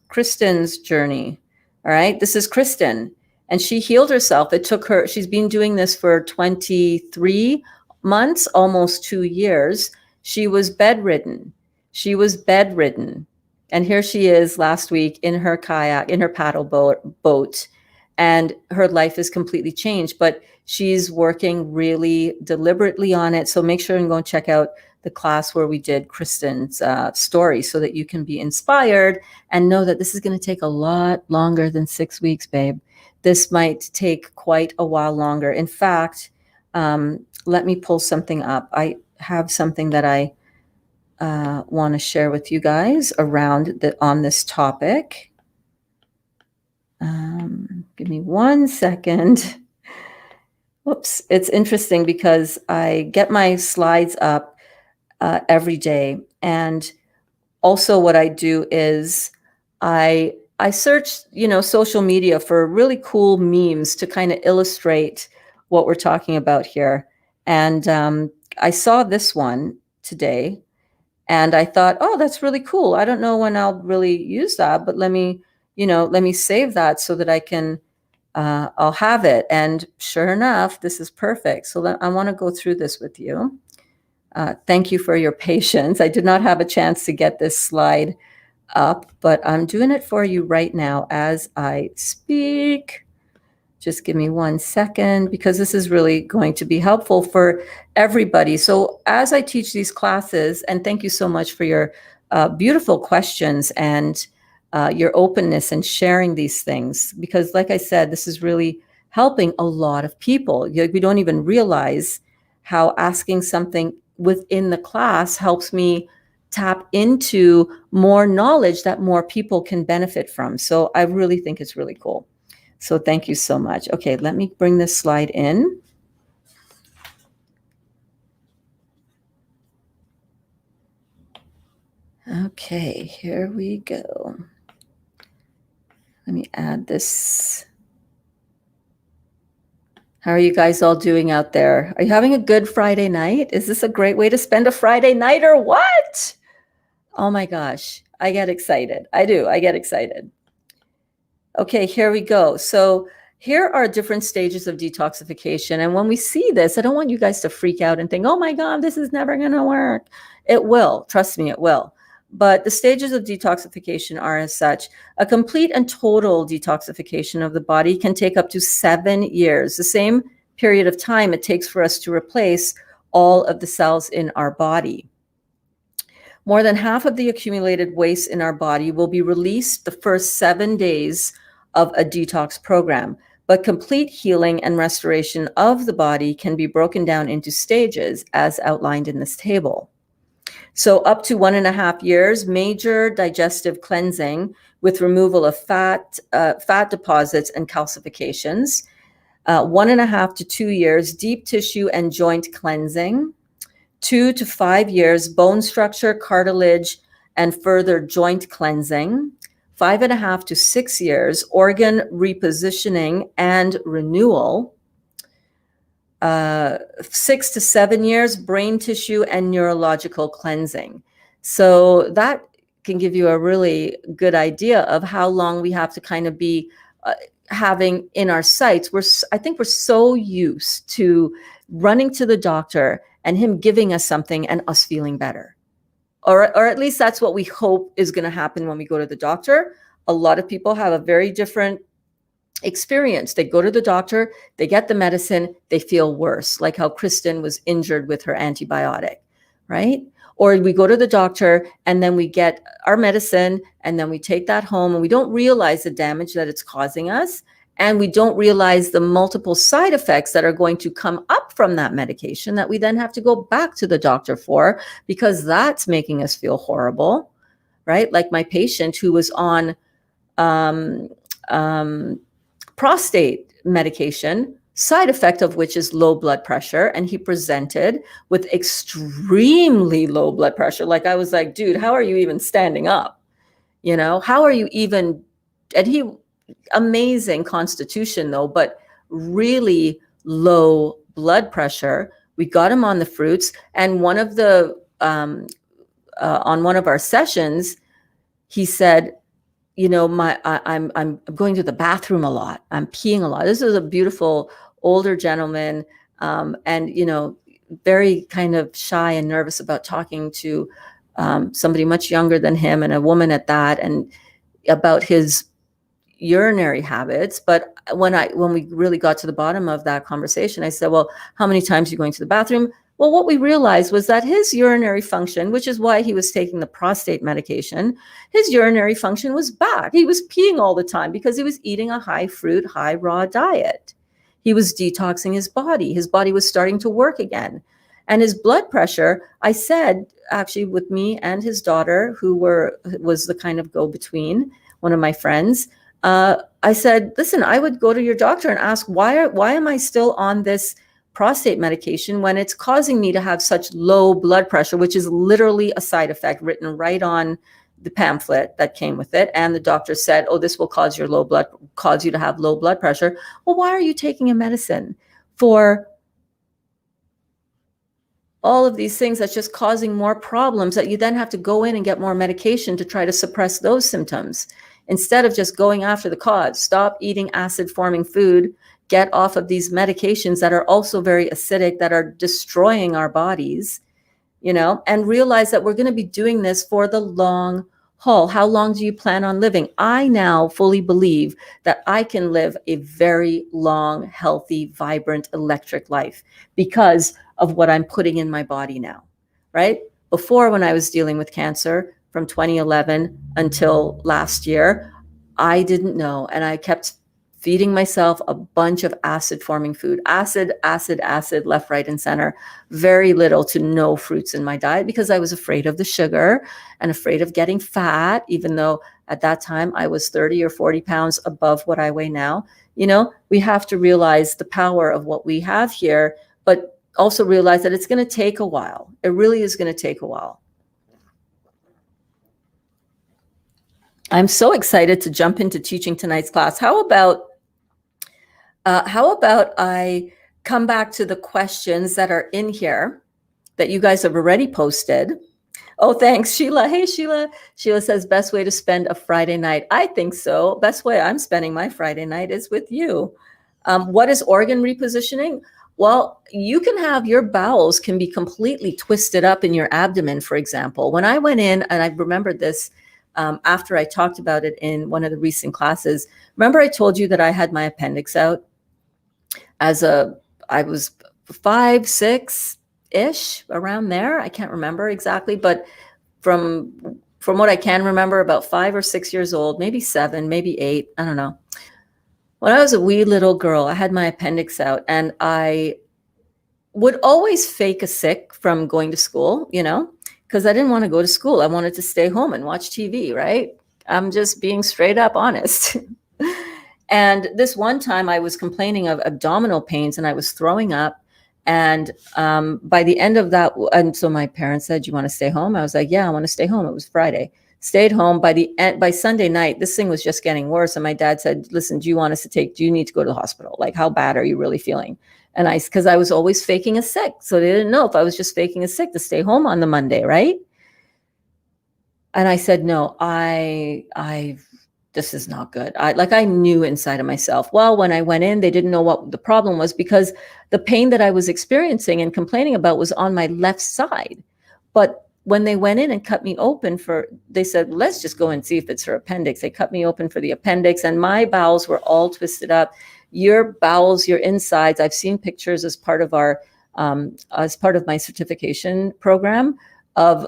Speaker 1: journey. All right. This is Kristen, and she healed herself. It took her, she's been doing this for 23 months, almost 2 years. She was bedridden. And here she is last week in her kayak, in her paddle boat, and her life is completely changed. But she's working really deliberately on it. So make sure and go and check out the class where we did Kristen's story so that you can be inspired and know that this is going to take a lot longer than 6 weeks, babe. This might take quite a while longer. In fact, let me pull something up. I have something that I want to share with you guys around on this topic. Give me 1 second. Whoops. It's interesting because I get my slides up every day. And also what I do is I search, social media for really cool memes to kind of illustrate what we're talking about here. And I saw this one today. And I thought, oh, that's really cool. I don't know when I'll really use that, but let me save that so that I can, I'll have it. And sure enough, this is perfect. So I want to go through this with you. Thank you for your patience. I did not have a chance to get this slide up, but I'm doing it for you right now as I speak. Just give me 1 second, because this is really going to be helpful for everybody. So as I teach these classes, and thank you so much for your beautiful questions and your openness and sharing these things, because like I said, this is really helping a lot of people. We don't even realize how asking something within the class helps me tap into more knowledge that more people can benefit from. So I really think it's really cool. So thank you so much. Okay, let me bring this slide in. Okay, here we go. Let me add this. How are you guys all doing out there? Are you having a good Friday night? Is this a great way to spend a Friday night or what? Oh my gosh, I get excited. I do, I get excited. Okay, here we go. So here are different stages of detoxification. And when we see this, I don't want you guys to freak out and think, oh my God, this is never going to work. It will. Trust me, it will. But the stages of detoxification are as such. A complete and total detoxification of the body can take up to 7 years, the same period of time it takes for us to replace all of the cells in our body. More than half of the accumulated waste in our body will be released the first 7 days of a detox program, but complete healing and restoration of the body can be broken down into stages as outlined in this table. So up to 1.5 years, major digestive cleansing with removal of fat deposits and calcifications. 1.5 to 2 years, deep tissue and joint cleansing. 2 to 5 years, bone structure, cartilage, and further joint cleansing. 5.5 to 6 years, organ repositioning and renewal. 6 to 7 years, brain tissue and neurological cleansing. So that can give you a really good idea of how long we have to kind of be having in our sights. I think we're so used to running to the doctor and him giving us something and us feeling better. Or at least that's what we hope is going to happen when we go to the doctor. A lot of people have a very different experience. They go to the doctor, they get the medicine, they feel worse, like how Kristen was injured with her antibiotic, right? Or we go to the doctor and then we get our medicine and then we take that home and we don't realize the damage that it's causing us. And we don't realize the multiple side effects that are going to come up from that medication that we then have to go back to the doctor for, because that's making us feel horrible, right? Like my patient who was on prostate medication, side effect of which is low blood pressure. And he presented with extremely low blood pressure. Like I was like, dude, how are you even standing up? You know, how are you even, and he, amazing constitution though, but really low blood pressure. We got him on the fruits, and one of the on one of our sessions, he said, you know, I'm going to the bathroom a lot. I'm peeing a lot. This is a beautiful older gentleman, and you know, very kind of shy and nervous about talking to somebody much younger than him, and a woman at that, and about his urinary habits. But when we really got to the bottom of that conversation, I said, well, how many times are you going to the bathroom? Well, what we realized was that his urinary function, which is why he was taking the prostate medication, his urinary function was back. He was peeing all the time because he was eating a high fruit, high raw diet. He was detoxing his body. His body was starting to work again. And his blood pressure, I said, actually with me and his daughter, who was the kind of go-between, one of my friends, I said, listen, I would go to your doctor and ask, why am I still on this prostate medication when it's causing me to have such low blood pressure, which is literally a side effect written right on the pamphlet that came with it. And the doctor said, oh, this will cause you to have low blood pressure. Well, why are you taking a medicine for all of these things that's just causing more problems that you then have to go in and get more medication to try to suppress those symptoms? Instead of just going after the cause, stop eating acid-forming food, get off of these medications that are also very acidic, that are destroying our bodies, and realize that we're going to be doing this for the long haul. How long do you plan on living? I now fully believe that I can live a very long, healthy, vibrant, electric life because of what I'm putting in my body now, right? Before, when I was dealing with cancer from 2011 until last year, I didn't know. And I kept feeding myself a bunch of acid forming food, acid, left, right, and center, very little to no fruits in my diet because I was afraid of the sugar and afraid of getting fat, even though at that time I was 30 or 40 pounds above what I weigh now. We have to realize the power of what we have here, but also realize that it's going to take a while. It really is going to take a while. I'm so excited to jump into teaching tonight's class. How about I come back to the questions that are in here that you guys have already posted. Oh, thanks, Sheila. Hey, Sheila. Sheila says, best way to spend a Friday night. I think so. Best way I'm spending my Friday night is with you. What is organ repositioning? Well, you can have your bowels can be completely twisted up in your abdomen, for example. When I went in, and I remembered this after I talked about it in one of the recent classes, remember I told you that I had my appendix out? I was 5, 6-ish, around there. I can't remember exactly, but from what I can remember, about 5 or 6 years old, maybe 7, maybe 8, I don't know. When I was a wee little girl, I had my appendix out, and I would always fake a sick from going to school, because I didn't want to go to school. I wanted to stay home and watch TV, right? I'm just being straight up honest. And this one time I was complaining of abdominal pains and I was throwing up. And by the end of that, and so my parents said, you want to stay home? I was like, yeah, I want to stay home. It was Friday. Stayed home. By Sunday night, this thing was just getting worse. And my dad said, listen, do you need to go to the hospital? Like, how bad are you really feeling? And because I was always faking a sick. So they didn't know if I was just faking a sick to stay home on the Monday, right? And I said, no, this is not good. I knew inside of myself. Well, when I went in, they didn't know what the problem was because the pain that I was experiencing and complaining about was on my left side. But when they went in and cut me open they said, let's just go and see if it's her appendix. They cut me open for the appendix and my bowels were all twisted up. Your bowels, your insides, I've seen pictures as part of my certification program of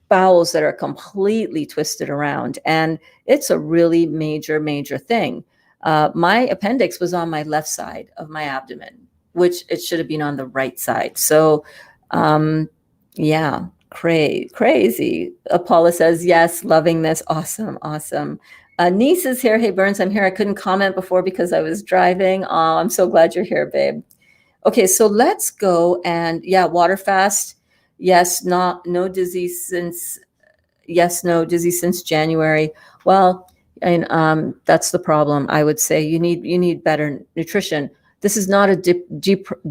Speaker 1: bowels that are completely twisted around. And it's a really major, major thing. My appendix was on my left side of my abdomen, which it should have been on the right side. So, yeah, crazy. Paula says, yes, loving this. Awesome. Niece is here. Hey, Burns, I'm here. I couldn't comment before because I was driving. Oh, I'm so glad you're here, babe. Okay, so let's go and water fast. Yes, no dizzy since January. Well, and that's the problem. I would say you need better nutrition. This is not a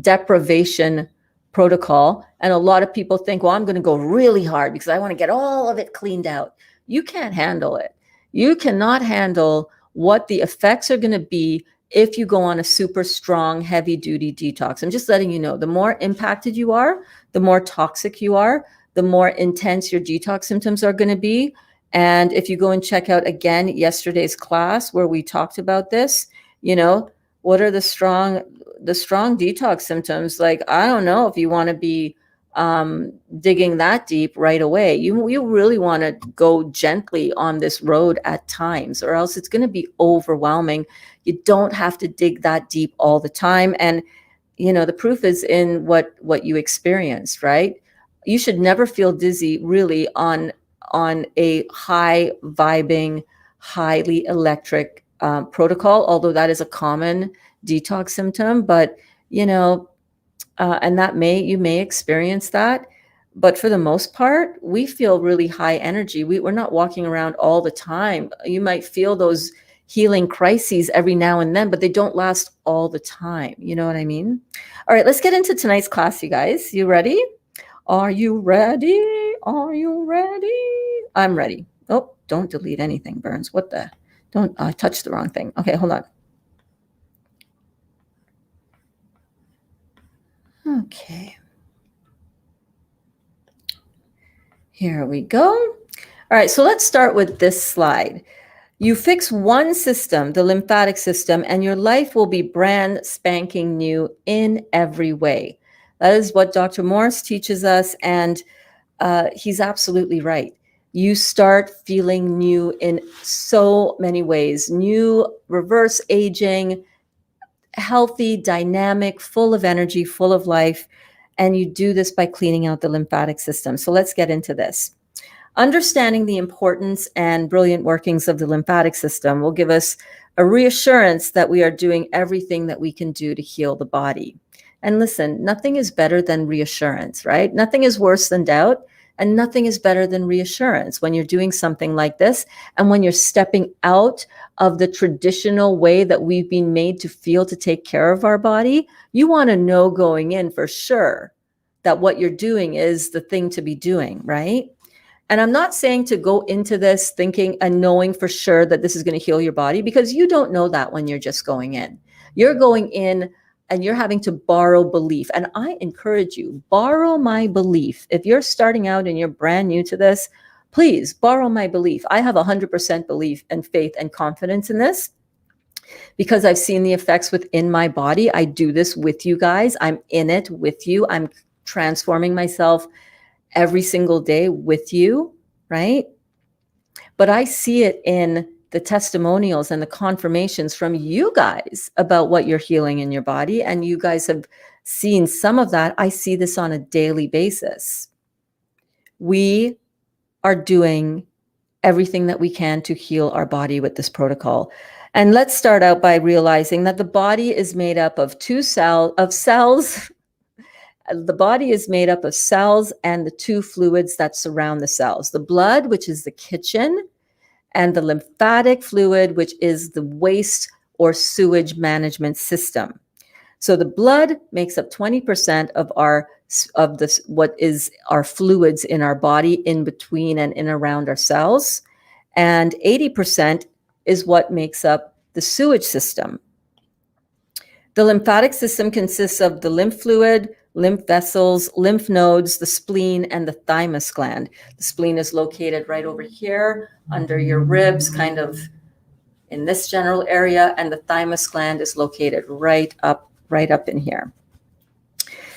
Speaker 1: deprivation protocol. And a lot of people think, well, I'm going to go really hard because I want to get all of it cleaned out. You can't handle it. You cannot handle what the effects are going to be if you go on a super strong, heavy duty detox. I'm just letting you know, the more impacted you are, the more toxic you are, the more intense your detox symptoms are going to be. And if you go and check out again yesterday's class where we talked about this, what are the strong detox symptoms? Like, I don't know if you want to be digging that deep right away. You really want to go gently on this road at times, or else it's going to be overwhelming. You don't have to dig that deep all the time. And, the proof is in what you experienced, right? You should never feel dizzy really on a high vibing, highly electric protocol, although that is a common detox symptom. But, and you may experience that. But for the most part, we feel really high energy. We're not walking around all the time. You might feel those healing crises every now and then, but they don't last all the time. You know what I mean? All right, let's get into tonight's class, you guys. You ready? Are you ready? Are you ready? I'm ready. Oh, don't delete anything, Burns. I touched the wrong thing. Okay, hold on. Okay. Here we go. All right, so let's start with this slide. You fix one system, the lymphatic system, and your life will be brand spanking new in every way. That is what Dr. Morris teaches us, and he's absolutely right. You start feeling new in so many ways, new, reverse aging, healthy, dynamic, full of energy, full of life. And you do this by cleaning out the lymphatic system. So let's get into this. Understanding the importance and brilliant workings of the lymphatic system will give us a reassurance that we are doing everything that we can do to heal the body. And listen, nothing is better than reassurance, right? Nothing is worse than doubt, and nothing is better than reassurance when you're doing something like this and when you're stepping out of the traditional way that we've been made to feel to take care of our body. You want to know going in for sure that what you're doing is the thing to be doing, right? And I'm not saying to go into this thinking and knowing for sure that this is going to heal your body, because you don't know that when you're just going in. You're going in and you're having to borrow belief. And I encourage you, borrow my belief. If you're starting out and you're brand new to this, please borrow my belief. I have 100% belief and faith and confidence in this because I've seen the effects within my body. I do this with you guys. I'm in it with you. I'm transforming myself every single day with you, right? But I see it in the testimonials and the confirmations from you guys about what you're healing in your body. And you guys have seen some of that. I see this on a daily basis. We are doing everything that we can to heal our body with this protocol. And let's start out by realizing that the body is made up of cells. The body is made up of cells and the two fluids that surround the cells. The blood, which is the kitchen, and the lymphatic fluid, which is the waste or sewage management system. So the blood makes up 20% of what is our fluids in our body, in between and in around our cells. And 80% is what makes up the sewage system. The lymphatic system consists of the lymph fluid, lymph vessels, lymph nodes, the spleen, and the thymus gland. The spleen is located right over here under your ribs, kind of in this general area, and the thymus gland is located right up in here.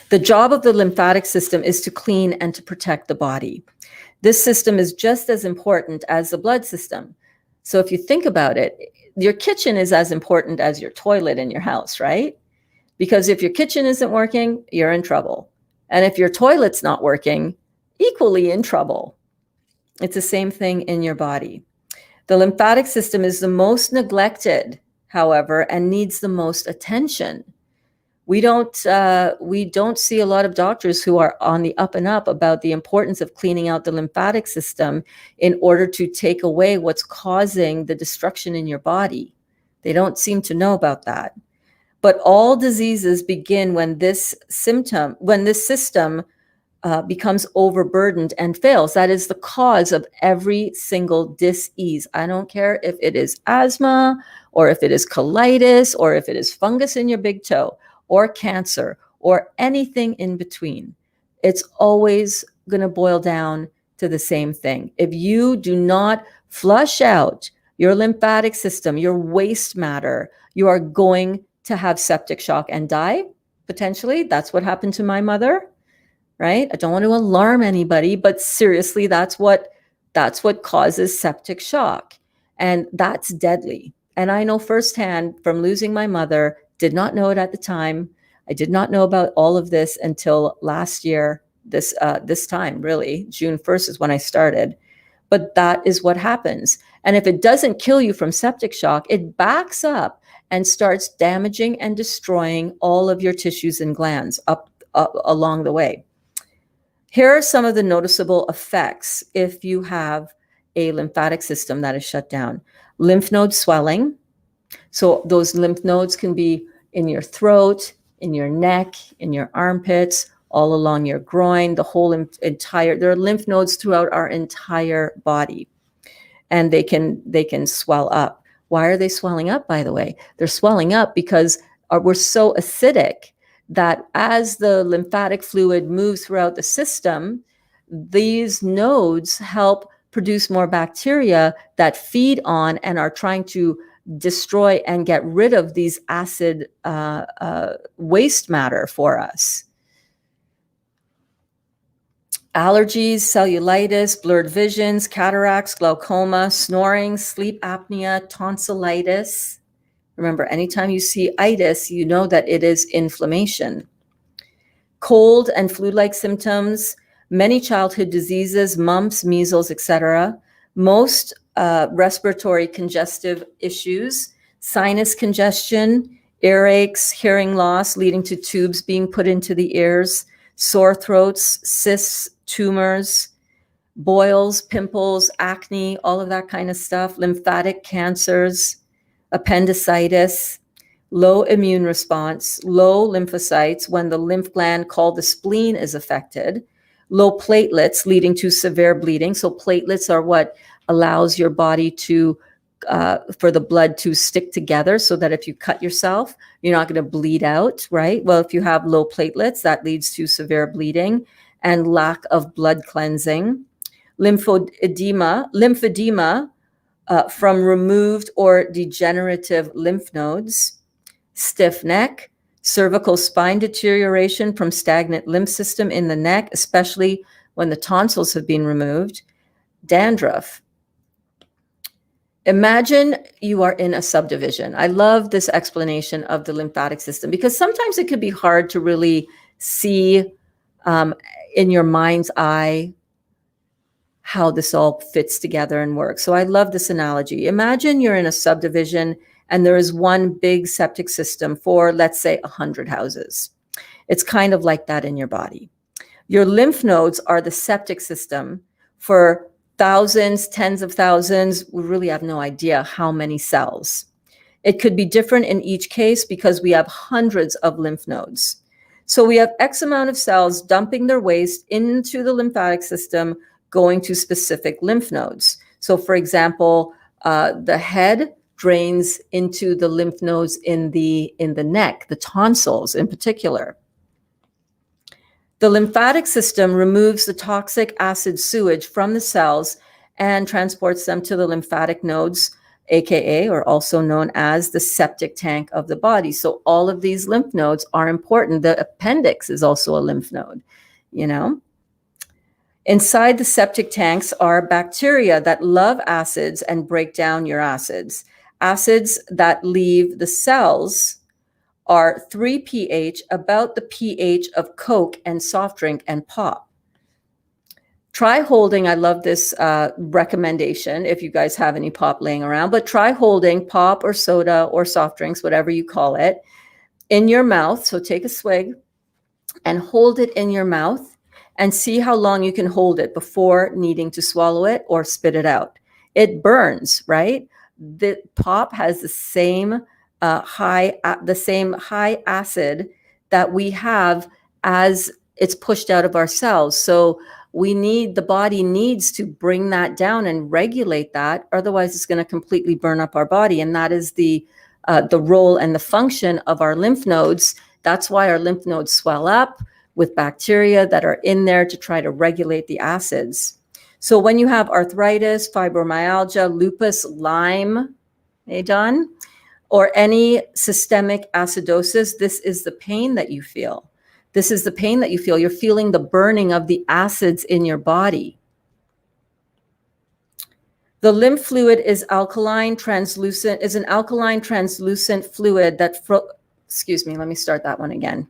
Speaker 1: The job of the lymphatic system is to clean and to protect the body. This system is just as important as the blood system. So if you think about it, your kitchen is as important as your toilet in your house, right? Because if your kitchen isn't working, you're in trouble. And if your toilet's not working, equally in trouble. It's the same thing in your body. The lymphatic system is the most neglected, however, and needs the most attention. We don't see a lot of doctors who are on the up and up about the importance of cleaning out the lymphatic system in order to take away what's causing the destruction in your body. They don't seem to know about that. But all diseases begin when this system becomes overburdened and fails. That is the cause of every single dis-ease. I don't care if it is asthma, or if it is colitis, or if it is fungus in your big toe, or cancer, or anything in between. It's always going to boil down to the same thing. If you do not flush out your lymphatic system, your waste matter, you are going to have septic shock and die, potentially. That's what happened to my mother, right? I don't want to alarm anybody, but seriously, that's what causes septic shock. And that's deadly. And I know firsthand from losing my mother, did not know it at the time. I did not know about all of this until last year, this time, really. June 1st is when I started. But that is what happens. And if it doesn't kill you from septic shock, it backs up and starts damaging and destroying all of your tissues and glands up along the way. Here are some of the noticeable effects if you have a lymphatic system that is shut down. Lymph node swelling. So those lymph nodes can be in your throat, in your neck, in your armpits, all along your groin, the whole there are lymph nodes throughout our entire body. And they can swell up. Why are they swelling up, by the way? They're swelling up because we're so acidic that as the lymphatic fluid moves throughout the system, these nodes help produce more bacteria that feed on and are trying to destroy and get rid of these acid waste matter for us. Allergies, cellulitis, blurred visions, cataracts, glaucoma, snoring, sleep apnea, tonsillitis. Remember, anytime you see itis, you know that it is inflammation. Cold and flu-like symptoms, many childhood diseases, mumps, measles, etc. Most respiratory congestive issues, sinus congestion, earaches, hearing loss leading to tubes being put into the ears, sore throats, cysts, tumors, boils, pimples, acne, all of that kind of stuff, lymphatic cancers, appendicitis, low immune response, low lymphocytes when the lymph gland called the spleen is affected, low platelets leading to severe bleeding. So platelets are what allows your body to, for the blood to stick together so that if you cut yourself, you're not going to bleed out, right? Well, if you have low platelets, that leads to severe bleeding and lack of blood cleansing. Lymphedema from removed or degenerative lymph nodes, stiff neck, cervical spine deterioration from stagnant lymph system in the neck, especially when the tonsils have been removed, dandruff. Imagine you are in a subdivision. I love this explanation of the lymphatic system because sometimes it could be hard to really see in your mind's eye how this all fits together and works. So I love this analogy. Imagine you're in a subdivision and there is one big septic system for, let's say, 100 houses. It's kind of like that in your body. Your lymph nodes are the septic system for thousands, tens of thousands. We really have no idea how many cells. It could be different in each case because we have hundreds of lymph nodes. So we have X amount of cells dumping their waste into the lymphatic system, going to specific lymph nodes. So for example, the head drains into the lymph nodes in the neck, the tonsils in particular. The lymphatic system removes the toxic acid sewage from the cells and transports them to the lymphatic nodes, aka, or also known as, the septic tank of the body. So all of these lymph nodes are important. The appendix is also a lymph node, you know. Inside the septic tanks are bacteria that love acids and break down your acids. Acids that leave the cells are 3 pH, about the pH of Coke and soft drink and pop. Try holding, I love this recommendation if you guys have any pop laying around, but try holding pop or soda or soft drinks, whatever you call it, in your mouth. So take a swig and hold it in your mouth and see how long you can hold it before needing to swallow it or spit it out. It burns, right? The pop has the same high acid that we have as it's pushed out of our cells. So the body needs to bring that down and regulate that. Otherwise, it's going to completely burn up our body. And that is the role and the function of our lymph nodes. That's why our lymph nodes swell up with bacteria that are in there to try to regulate the acids. So when you have arthritis, fibromyalgia, lupus, Lyme, hey, Don, or any systemic acidosis, this is the pain that you feel. This is the pain that you feel. You're feeling the burning of the acids in your body. The lymph fluid is an alkaline translucent fluid that, excuse me, let me start that one again.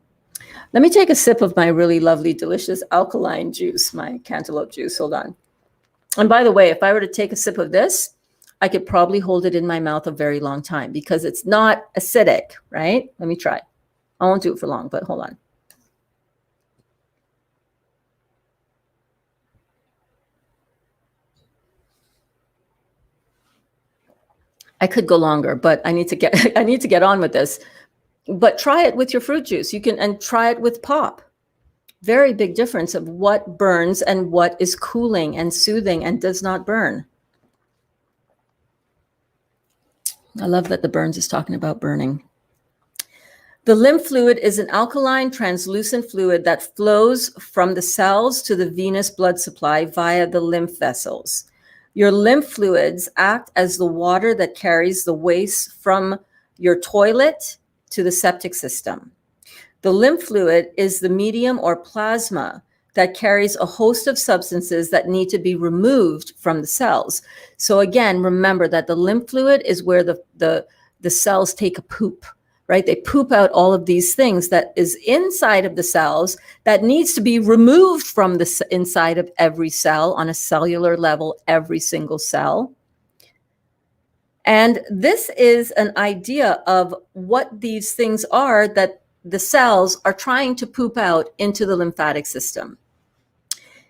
Speaker 1: Let me take a sip of my really lovely, delicious alkaline juice, my cantaloupe juice. Hold on. And by the way, if I were to take a sip of this, I could probably hold it in my mouth a very long time because it's not acidic, right? Let me try. I won't do it for long, but hold on. I could go longer, but I need to get on with this. But try it with your fruit juice. You can, and try it with pop. Very big difference of what burns and what is cooling and soothing and does not burn. I love that the Burns is talking about burning. The lymph fluid is an alkaline translucent fluid that flows from the cells to the venous blood supply via the lymph vessels. Your lymph fluids act as the water that carries the waste from your toilet to the septic system. The lymph fluid is the medium or plasma that carries a host of substances that need to be removed from the cells. So again, remember that the lymph fluid is where the cells take a poop, right? They poop out all of these things that is inside of the cells that needs to be removed from the inside of every cell on a cellular level, every single cell. And this is an idea of what these things are that the cells are trying to poop out into the lymphatic system.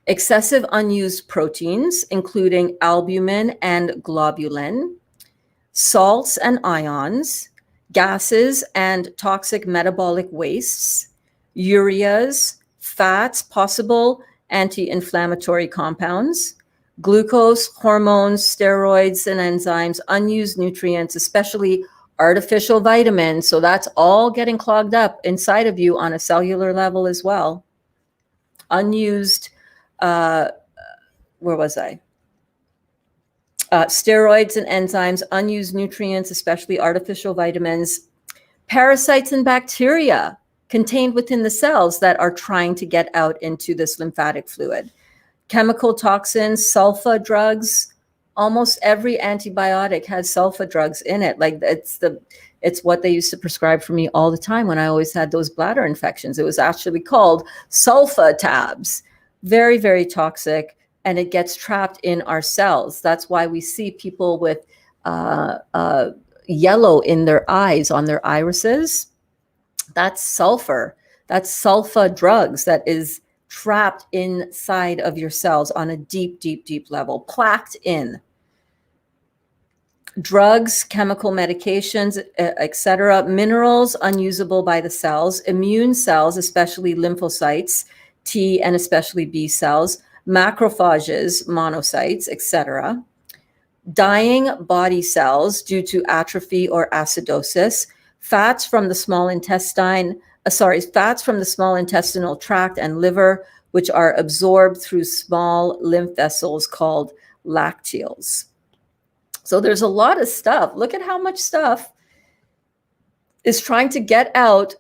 Speaker 1: Excessive unused proteins, including albumin and globulin, salts and ions, gases and toxic metabolic wastes, ureas, fats, possible anti-inflammatory compounds, glucose, hormones, steroids and enzymes, unused nutrients, especially artificial vitamins. So that's all getting clogged up inside of you on a cellular level as well. Unused, where was I? Steroids and enzymes, unused nutrients, especially artificial vitamins, parasites and bacteria contained within the cells that are trying to get out into this lymphatic fluid. Chemical toxins, sulfa drugs. Almost every antibiotic has sulfa drugs in it. Like it's what they used to prescribe for me all the time when I always had those bladder infections. It was actually called sulfa tabs. Very, very toxic, and it gets trapped in our cells. That's why we see people with yellow in their eyes, on their irises. That's sulfur. That's sulfa drugs that is trapped inside of your cells on a deep, deep, deep level, plaqued in. Drugs, chemical medications, etc., minerals unusable by the cells, immune cells, especially lymphocytes, T and especially B cells, macrophages, monocytes, etc., dying body cells due to atrophy or acidosis, fats from the small intestine, fats from the small intestinal tract and liver, which are absorbed through small lymph vessels called lacteals. So there's a lot of stuff. Look at how much stuff is trying to get out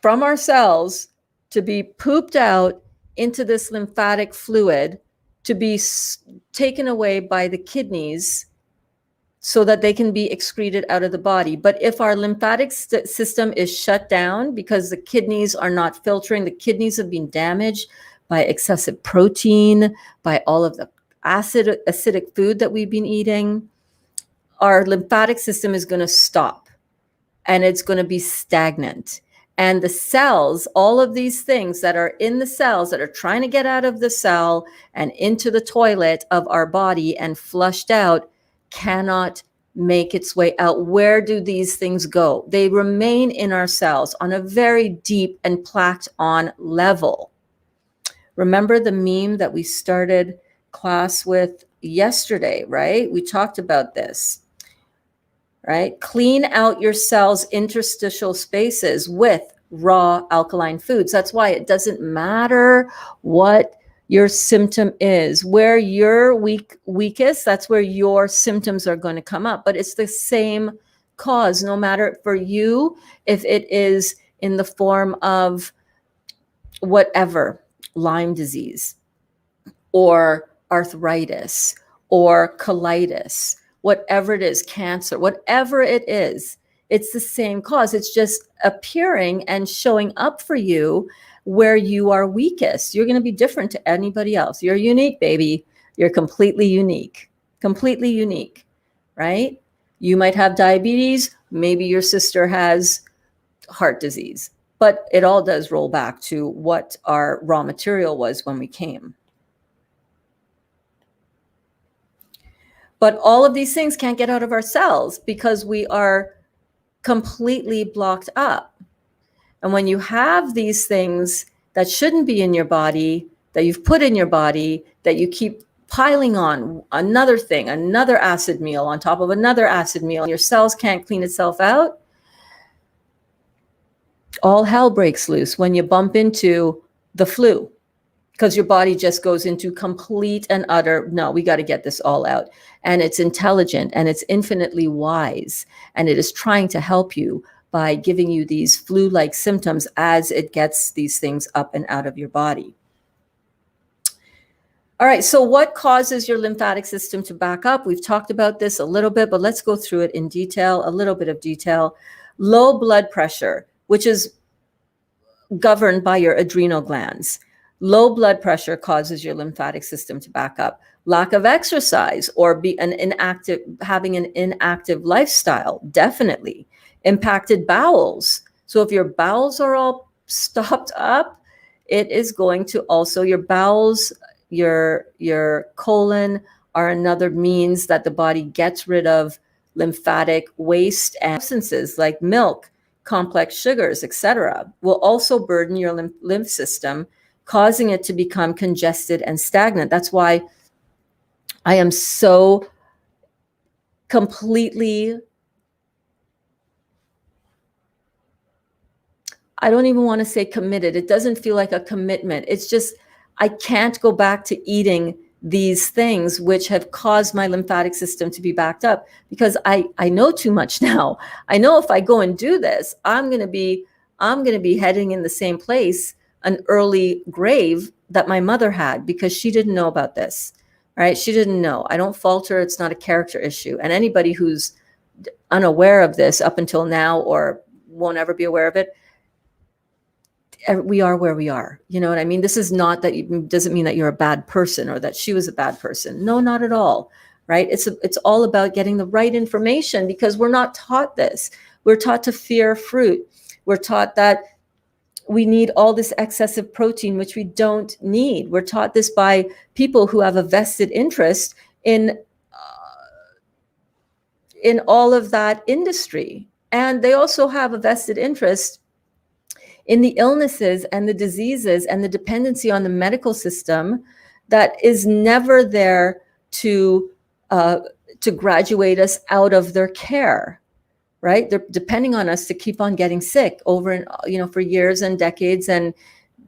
Speaker 1: from our cells to be pooped out into this lymphatic fluid, to be taken away by the kidneys so that they can be excreted out of the body. But if our lymphatic system is shut down because the kidneys are not filtering, the kidneys have been damaged by excessive protein, by all of the acidic food that we've been eating, our lymphatic system is going to stop and it's going to be stagnant. And the cells, all of these things that are in the cells that are trying to get out of the cell and into the toilet of our body and flushed out, cannot make its way out. Where do these things go? They remain in our cells on a very deep and plaqued on level. Remember the meme that we started class with yesterday, right? We talked about this, right? Clean out your cells' interstitial spaces with raw alkaline foods. That's why it doesn't matter what your symptom is. Where you're weakest, that's where your symptoms are going to come up. But it's the same cause, no matter for you, if it is in the form of whatever, Lyme disease or arthritis or colitis, whatever it is, cancer, whatever it is, it's the same cause. It's just appearing and showing up for you where you are weakest. You're going to be different to anybody else. You're unique, baby. You're completely unique, right? You might have diabetes. Maybe your sister has heart disease, but it all does roll back to what our raw material was when we came. But all of these things can't get out of our cells because we are completely blocked up. And when you have these things that shouldn't be in your body, that you've put in your body, that you keep piling on another thing, another acid meal on top of another acid meal, and your cells can't clean itself out, All hell breaks loose when you bump into the flu, because your body just goes into complete and utter, no, we got to get this all out. And it's intelligent and it's infinitely wise. And it is trying to help you by giving you these flu-like symptoms as it gets these things up and out of your body. All right, so what causes your lymphatic system to back up? We've talked about this a little bit, but let's go through it in detail, a little bit of detail. Low blood pressure, which is governed by your adrenal glands. Low blood pressure causes your lymphatic system to back up. Lack of exercise or having an inactive lifestyle, definitely. Impacted bowels. So if your bowels are all stopped up, it is going to also, your bowels, your colon are another means that the body gets rid of lymphatic waste and substances like milk, complex sugars, etc. will also burden your lymph system, causing it to become congested and stagnant. That's why I am so completely, I don't even want to say committed. It doesn't feel like a commitment. It's just, I can't go back to eating these things which have caused my lymphatic system to be backed up, because I know too much now. I know if I go and do this, I'm going to be heading in the same place, an early grave that my mother had, because she didn't know about this, right? She didn't know. I don't fault her. It's not a character issue. And anybody who's unaware of this up until now or won't ever be aware of it, we are where we are. You know what I mean? This is not that doesn't mean that you're a bad person or that she was a bad person. No, not at all. Right? It's all about getting the right information, because we're not taught this. We're taught to fear fruit. We're taught that we need all this excessive protein, which we don't need. We're taught this by people who have a vested interest in all of that industry. And they also have a vested interest in the illnesses and the diseases and the dependency on the medical system that is never there to graduate us out of their care, right? They're depending on us to keep on getting sick over and, for years and decades. And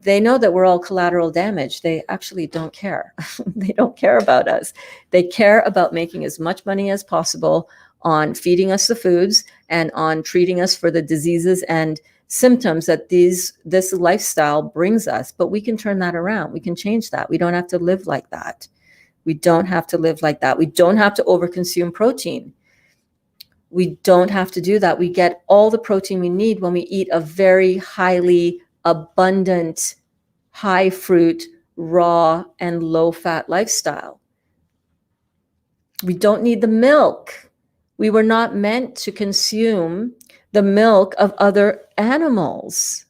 Speaker 1: they know that we're all collateral damage. They actually don't care. They don't care about us. They care about making as much money as possible on feeding us the foods and on treating us for the diseases and symptoms that this lifestyle brings us. But we can turn that around. We can change that. We don't have to live like that. We don't have to live like that. We don't have to overconsume protein. We don't have to do that. We get all the protein we need when we eat a very highly abundant, high fruit, raw, and low fat lifestyle. We don't need the milk. We were not meant to consume the milk of other animals.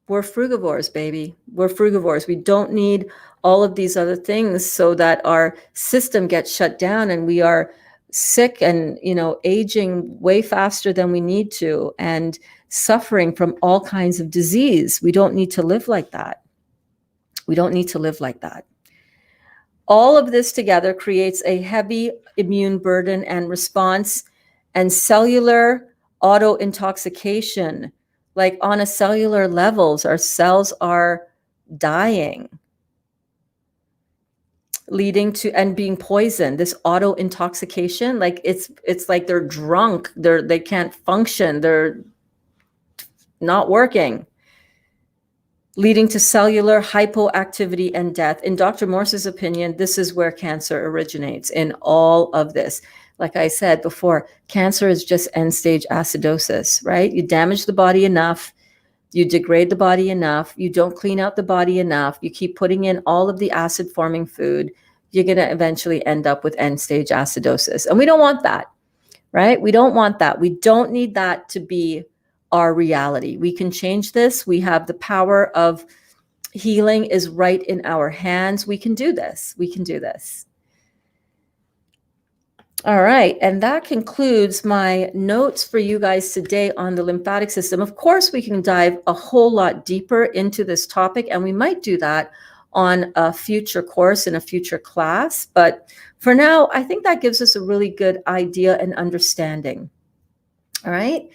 Speaker 1: We're frugivores, baby. We're frugivores. We don't need all of these other things so that our system gets shut down and we are sick and, aging way faster than we need to and suffering from all kinds of disease. We don't need to live like that. We don't need to live like that. All of this together creates a heavy immune burden and response and cellular auto-intoxication. Like on a cellular levels, our cells are dying, leading to and being poisoned. This auto-intoxication, like it's like they're drunk, they can't function, they're not working, leading to cellular hypoactivity and death. In Dr. Morse's opinion, this is where cancer originates in all of this. Like I said before, cancer is just end-stage acidosis, right? You damage the body enough, you degrade the body enough, you don't clean out the body enough, you keep putting in all of the acid-forming food, you're going to eventually end up with end-stage acidosis. And we don't want that, right? We don't want that. We don't need that to be our reality. We can change this. We have the power of healing is right in our hands. We can do this. We can do this. All right, and that concludes my notes for you guys today on the lymphatic system. Of course, we can dive a whole lot deeper into this topic, and we might do that on a future course in a future class. But for now, I think that gives us a really good idea and understanding. All right,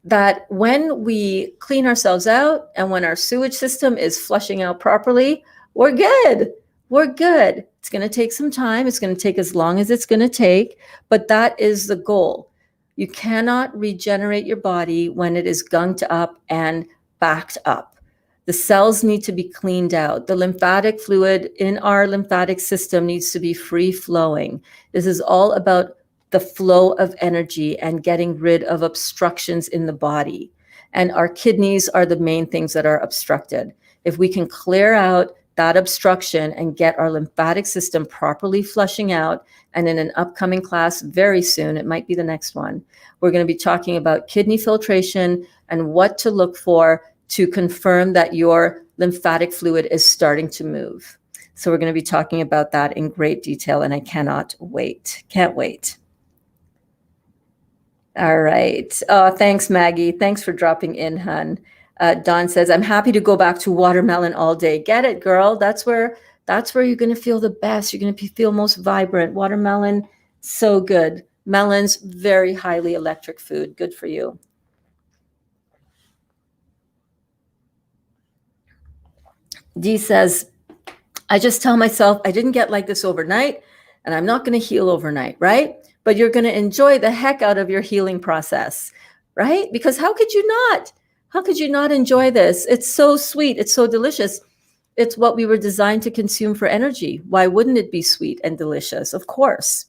Speaker 1: that when we clean ourselves out and when our sewage system is flushing out properly, we're good. We're good. It's going to take some time. It's going to take as long as it's going to take, but that is the goal. You cannot regenerate your body when it is gunked up and backed up. The cells need to be cleaned out. The lymphatic fluid in our lymphatic system needs to be free flowing. This is all about the flow of energy and getting rid of obstructions in the body. And our kidneys are the main things that are obstructed. If we can clear out that obstruction and get our lymphatic system properly flushing out, and in an upcoming class very soon, it might be the next one, we're going to be talking about kidney filtration and what to look for to confirm that your lymphatic fluid is starting to move. So we're going to be talking about that in great detail, and I cannot wait. Can't wait. All right. Oh, thanks, Maggie. Thanks for dropping in, hun. Dawn says, I'm happy to go back to watermelon all day. Get it, girl. That's where you're going to feel the best. You're going to feel most vibrant. Watermelon, so good. Melons, very highly electric food. Good for you. Dee says, I just tell myself I didn't get like this overnight, and I'm not going to heal overnight, right? But you're going to enjoy the heck out of your healing process, right? Because how could you not? How could you not enjoy this? It's so sweet. It's so delicious. It's what we were designed to consume for energy. Why wouldn't it be sweet and delicious? Of course.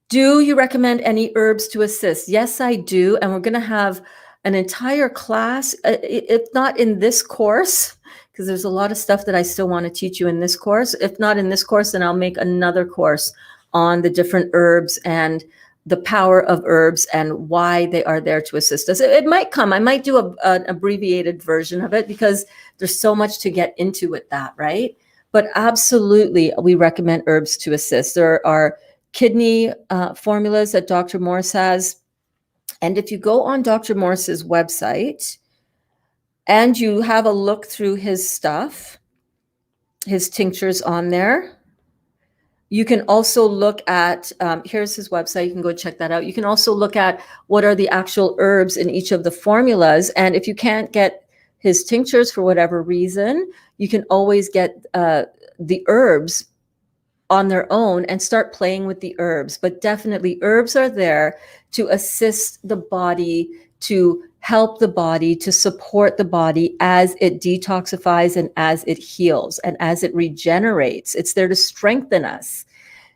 Speaker 1: Do you recommend any herbs to assist? Yes, I do. And we're going to have an entire class, if not in this course, because there's a lot of stuff that I still want to teach you in this course. If not in this course, then I'll make another course on the different herbs and the power of herbs and why they are there to assist us. It might come. I might do an abbreviated version of it because there's so much to get into with that, right? But absolutely, we recommend herbs to assist. There are kidney formulas that Dr. Morse has. And if you go on Dr. Morse's website and you have a look through his stuff, his tinctures on there, you can also look at, here's his website, you can go check that out. You can also look at what are the actual herbs in each of the formulas. And if you can't get his tinctures for whatever reason, you can always get the herbs on their own and start playing with the herbs. But definitely herbs are there to assist the body, to help the body, to support the body as it detoxifies and as it heals and as it regenerates. It's there to strengthen us.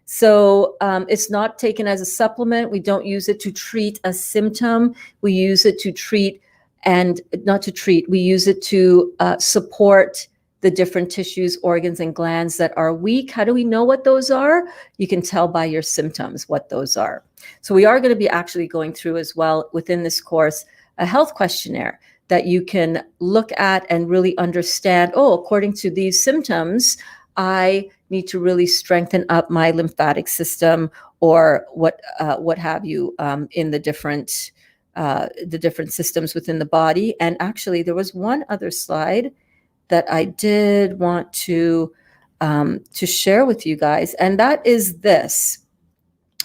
Speaker 1: So it's not taken as a supplement. We don't use it to treat a symptom. We use it to treat and not to treat. We use it to support the different tissues, organs, and glands that are weak. How do we know what those are? You can tell by your symptoms what those are. So we are going to be actually going through as well within this course a health questionnaire that you can look at and really understand, oh, according to these symptoms, I need to really strengthen up my lymphatic system or what have you in the different systems within the body. And actually, there was one other slide that I did want to share with you guys, and that is this.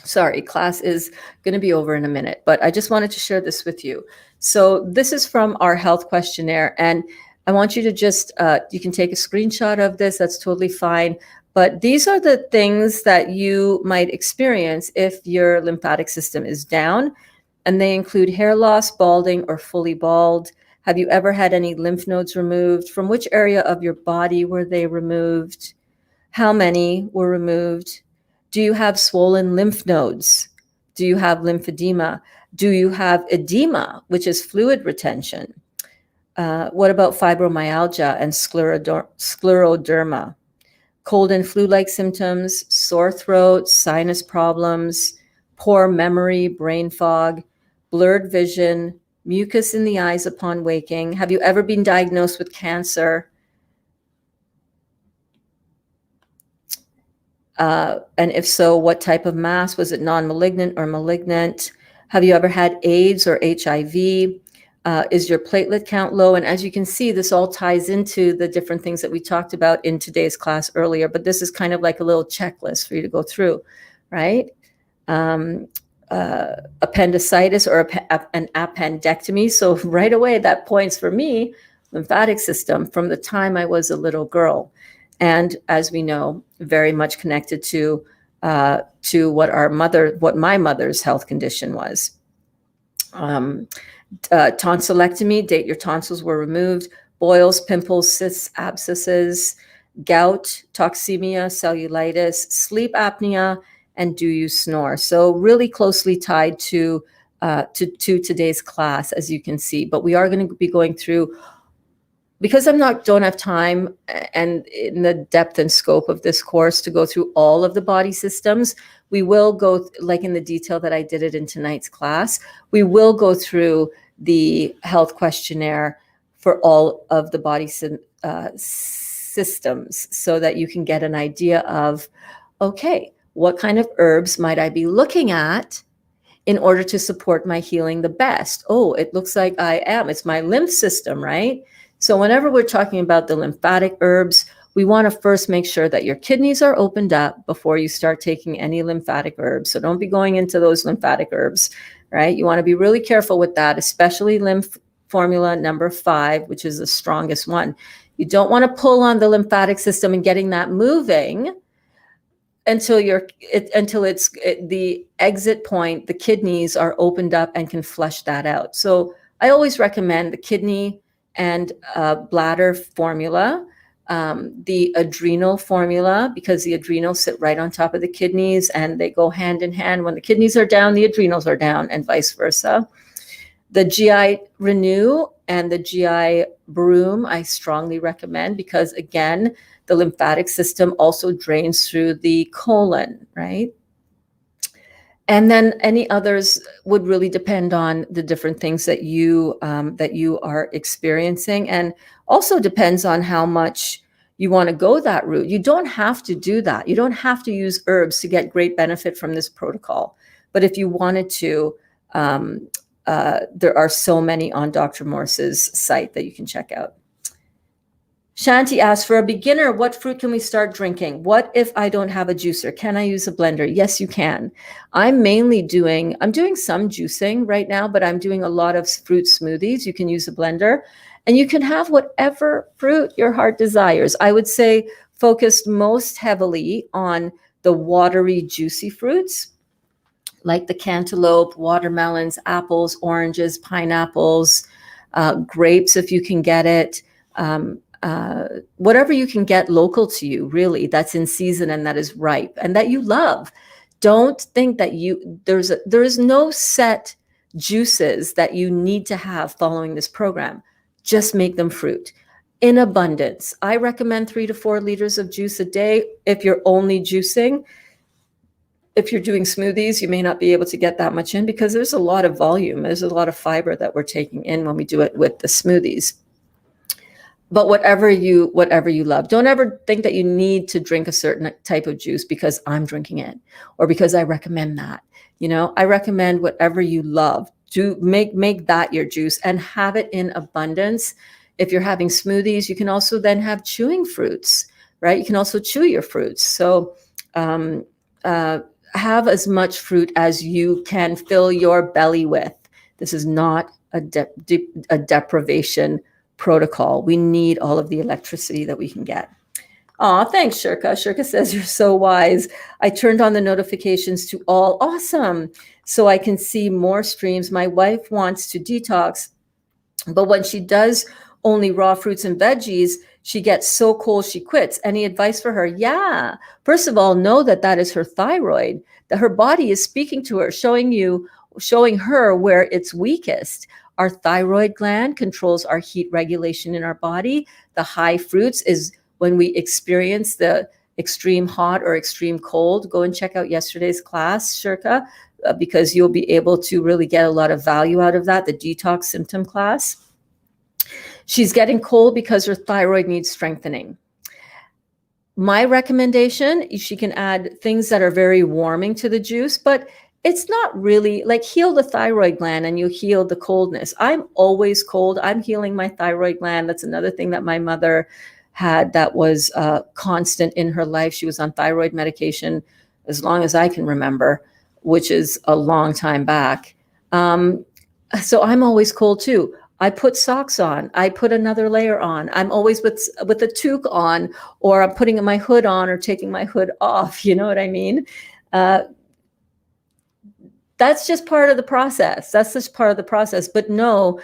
Speaker 1: Sorry, class is going to be over in a minute, but I just wanted to share this with you. So this is from our health questionnaire, and I want you to just, you can take a screenshot of this, that's totally fine. But these are the things that you might experience if your lymphatic system is down, and they include hair loss, balding, or fully bald. Have you ever had any lymph nodes removed? From which area of your body were they removed? How many were removed? Do you have swollen lymph nodes? Do you have lymphedema? Do you have edema, which is fluid retention? What about fibromyalgia and scleroderma? Cold and flu-like symptoms, sore throat, sinus problems, poor memory, brain fog, blurred vision, mucus in the eyes upon waking. Have you ever been diagnosed with cancer? And if so, what type of mass? Was it non-malignant or malignant? Have you ever had AIDS or HIV? Is your platelet count low? And as you can see, this all ties into the different things that we talked about in today's class earlier, but this is kind of like a little checklist for you to go through, right? appendicitis or an appendectomy. So right away, that points for me, lymphatic system from the time I was a little girl. And as we know, very much connected to what my mother's health condition was. Tonsillectomy, date your tonsils were removed, boils, pimples, cysts, abscesses, gout, toxemia, cellulitis, sleep apnea, and do you snore? So really closely tied to today's class, as you can see. But we are going to be going through, because don't have time and in the depth and scope of this course to go through all of the body systems. We will go, like in the detail that I did it in tonight's class, we will go through the health questionnaire for all of the body systems so that you can get an idea of, okay, what kind of herbs might I be looking at in order to support my healing the best? Oh, it looks like it's my lymph system, right? So whenever we're talking about the lymphatic herbs, we want to first make sure that your kidneys are opened up before you start taking any lymphatic herbs. So don't be going into those lymphatic herbs, right? You want to be really careful with that, especially lymph formula number 5, which is the strongest one. You don't want to pull on the lymphatic system and getting that moving until it's the exit point, the kidneys are opened up and can flush that out. So I always recommend the kidney and bladder formula, the adrenal formula, because the adrenals sit right on top of the kidneys and they go hand in hand. When the kidneys are down, the adrenals are down, and vice versa. The GI Renew and the GI Broom, I strongly recommend, because again, the lymphatic system also drains through the colon, right? And then any others would really depend on the different things that you are experiencing, and also depends on how much you want to go that route. You don't have to do that. You don't have to use herbs to get great benefit from this protocol. But if you wanted to, there are so many on Dr. Morse's site that you can check out. Shanti asks, for a beginner, what fruit can we start drinking? What if I don't have a juicer? Can I use a blender? Yes, you can. I'm doing some juicing right now, but I'm doing a lot of fruit smoothies. You can use a blender, and you can have whatever fruit your heart desires. I would say focused most heavily on the watery, juicy fruits, like the cantaloupe, watermelons, apples, oranges, pineapples, grapes, if you can get it. Whatever you can get local to you, really, that's in season and that is ripe and that you love. Don't think that there is no set juices that you need to have following this program. Just make them fruit in abundance. I recommend 3 to 4 liters of juice a day. If you're only juicing, if you're doing smoothies, you may not be able to get that much in because there's a lot of volume. There's a lot of fiber that we're taking in when we do it with the smoothies. But whatever you love, don't ever think that you need to drink a certain type of juice because I'm drinking it or because I recommend that. I recommend whatever you love. Do make that your juice and have it in abundance. If you're having smoothies, you can also then have chewing fruits, right? You can also chew your fruits. So have as much fruit as you can fill your belly with. This is not a deprivation protocol. We need all of the electricity that we can get. Aw, thanks, Shirka. Shirka says, you're so wise. I turned on the notifications to all. Awesome. So I can see more streams. My wife wants to detox, but when she does only raw fruits and veggies, she gets so cold she quits. Any advice for her? Yeah. First of all, know that is her thyroid, that her body is speaking to her, showing her where it's weakest. Our thyroid gland controls our heat regulation in our body. The high fruits is when we experience the extreme hot or extreme cold. Go and check out yesterday's class, Shirka, because you'll be able to really get a lot of value out of that, the detox symptom class. She's getting cold because her thyroid needs strengthening. My recommendation, she can add things that are very warming to the juice, but it's not really like heal the thyroid gland and you heal the coldness. I'm always cold. I'm healing my thyroid gland. That's another thing that my mother had that was constant in her life. She was on thyroid medication as long as I can remember. which is a long time back. So I'm always cold too. I put socks on. I put another layer on. I'm always with a toque on, or I'm putting my hood on or taking my hood off. You know what I mean? That's just part of the process. That's just part of the process. But know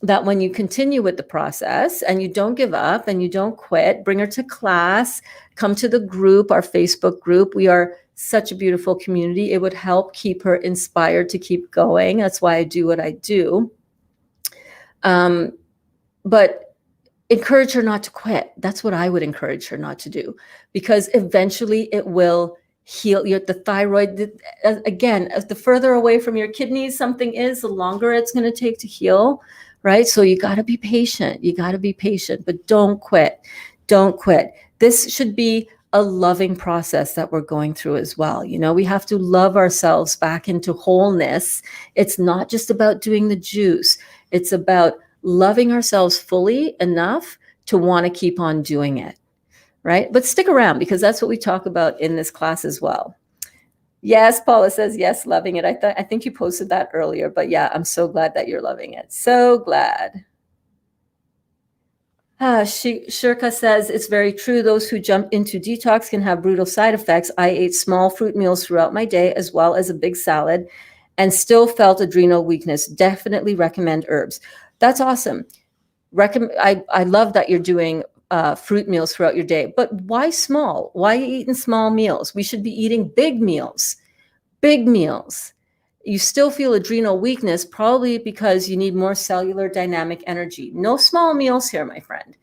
Speaker 1: that when you continue with the process and you don't give up and you don't quit, bring her to class, come to the group, our Facebook group. We are such a beautiful community. It would help keep her inspired to keep going. That's why I do what I do. But encourage her not to quit. That's what I would encourage her not to do, because eventually it will heal. The thyroid, again, as the further away from your kidneys something is, the longer it's going to take to heal, right? So you got to be patient. You got to be patient, but don't quit. Don't quit. This should be a loving process that we're going through as well. You know, we have to love ourselves back into wholeness. It's not just about doing the juice. It's about loving ourselves fully enough to want to keep on doing it, right? But stick around, because that's what we talk about in this class as well. Yes, Paula says, yes, loving it. I think you posted that earlier, but yeah, I'm so glad that you're loving it. So glad. Shirka says, it's very true. Those who jump into detox can have brutal side effects. I ate small fruit meals throughout my day, as well as a big salad, and still felt adrenal weakness. Definitely recommend herbs. That's awesome. I love that you're doing fruit meals throughout your day, but why small? Why are you eating small meals? We should be eating big meals, big meals. You still feel adrenal weakness, probably because you need more cellular dynamic energy. No small meals here, my friend.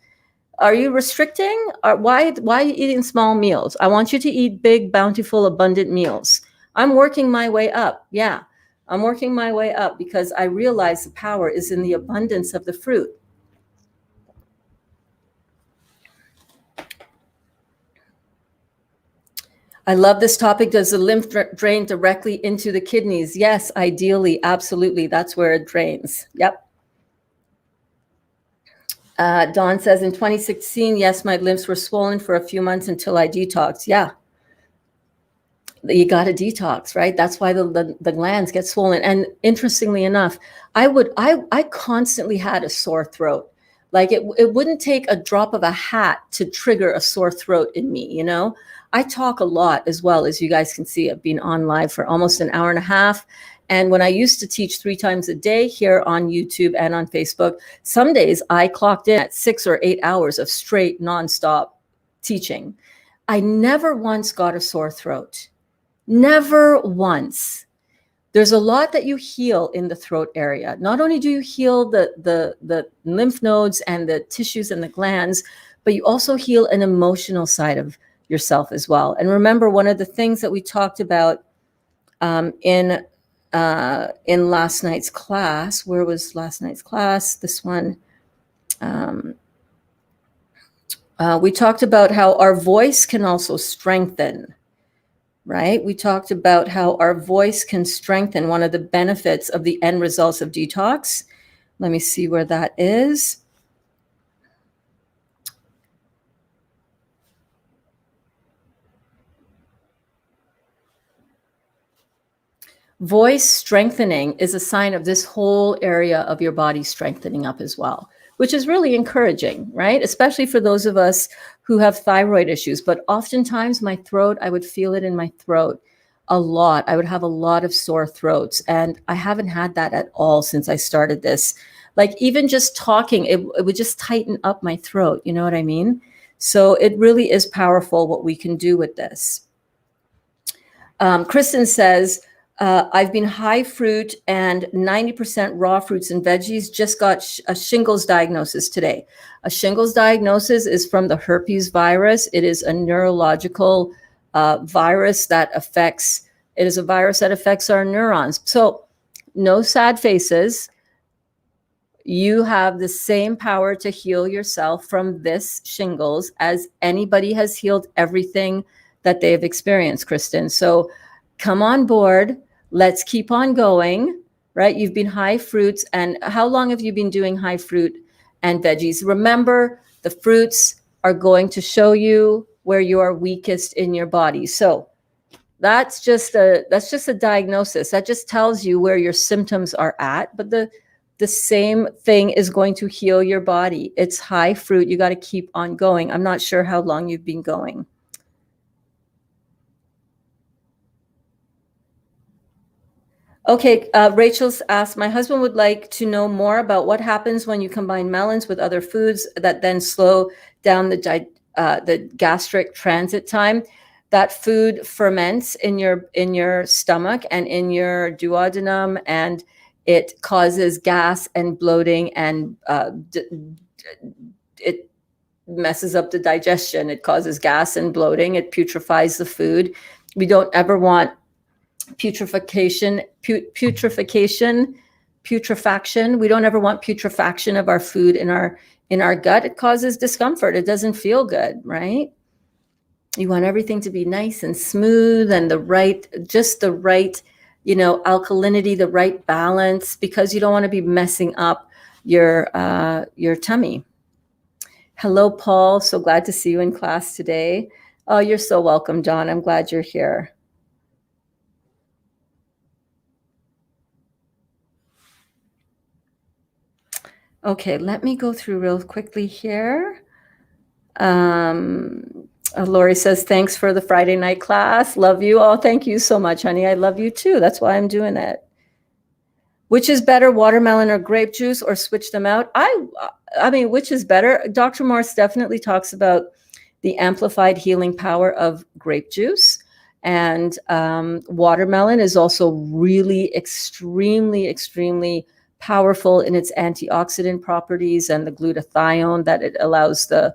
Speaker 1: Are you restricting? Or why are you eating small meals? I want you to eat big, bountiful, abundant meals. I'm working my way up. Yeah, I'm working my way up, because I realize the power is in the abundance of the fruit. I love this topic. Does the lymph drain directly into the kidneys? Yes, ideally, absolutely. That's where it drains. Yep. Dawn says, in 2016, yes, my lymphs were swollen for a few months until I detoxed. Yeah. You got to detox, right? That's why the glands get swollen. And interestingly enough, I constantly had a sore throat. Like it wouldn't take a drop of a hat to trigger a sore throat in me, you know? I talk a lot as well, as you guys can see. I've been on live for almost an hour and a half. And when I used to teach 3 times a day here on YouTube and on Facebook, some days I clocked in at 6 or 8 hours of straight nonstop teaching. I never once got a sore throat. Never once. There's a lot that you heal in the throat area. Not only do you heal the lymph nodes and the tissues and the glands, but you also heal an emotional side of yourself as well. And remember, one of the things that we talked about in last night's class, where was last night's class? This one. We talked about how our voice can also strengthen, right? We talked about how our voice can strengthen. One of the benefits of the end results of detox. Let me see where that is. Voice strengthening is a sign of this whole area of your body strengthening up as well, which is really encouraging, right? Especially for those of us who have thyroid issues. But oftentimes my throat, I would feel it in my throat a lot. I would have a lot of sore throats, and I haven't had that at all since I started this. Like even just talking, it would just tighten up my throat. You know what I mean? So it really is powerful what we can do with this. Kristen says, I've been high fruit and 90% raw fruits and veggies. Just got a shingles diagnosis today. A shingles diagnosis is from the herpes virus. It is a neurological virus that affects our neurons. So no sad faces. You have the same power to heal yourself from this shingles as anybody has healed everything that they have experienced, Kristen. So come on board. Let's keep on going, right? You've been high fruits. And how long have you been doing high fruit and veggies? Remember, the fruits are going to show you where you are weakest in your body. So That's just a diagnosis. That just tells you where your symptoms are at. But the same thing is going to heal your body. It's high fruit. You got to keep on going. I'm not sure how long you've been going. Okay, Rachel's asked, my husband would like to know more about what happens when you combine melons with other foods that then slow down the gastric transit time. That food ferments in your stomach and in your duodenum, and it causes gas and bloating, and it messes up the digestion. It causes gas and bloating. It putrefies the food. We don't ever want putrefaction. We don't ever want putrefaction of our food in our gut. It causes discomfort. It doesn't feel good, right? You want everything to be nice and smooth and just the right, alkalinity, the right balance, because you don't want to be messing up your tummy. Hello, Paul. So glad to see you in class today. Oh, you're so welcome, John. I'm glad you're here. Okay, let me go through real quickly here. Lori says, thanks for the Friday night class. Love you. Oh, thank you so much, honey. I love you too. That's why I'm doing it. Which is better, watermelon or grape juice, or switch them out? I mean, which is better? Dr. Morse definitely talks about the amplified healing power of grape juice. And watermelon is also really extremely, extremely powerful in its antioxidant properties and the glutathione that it allows to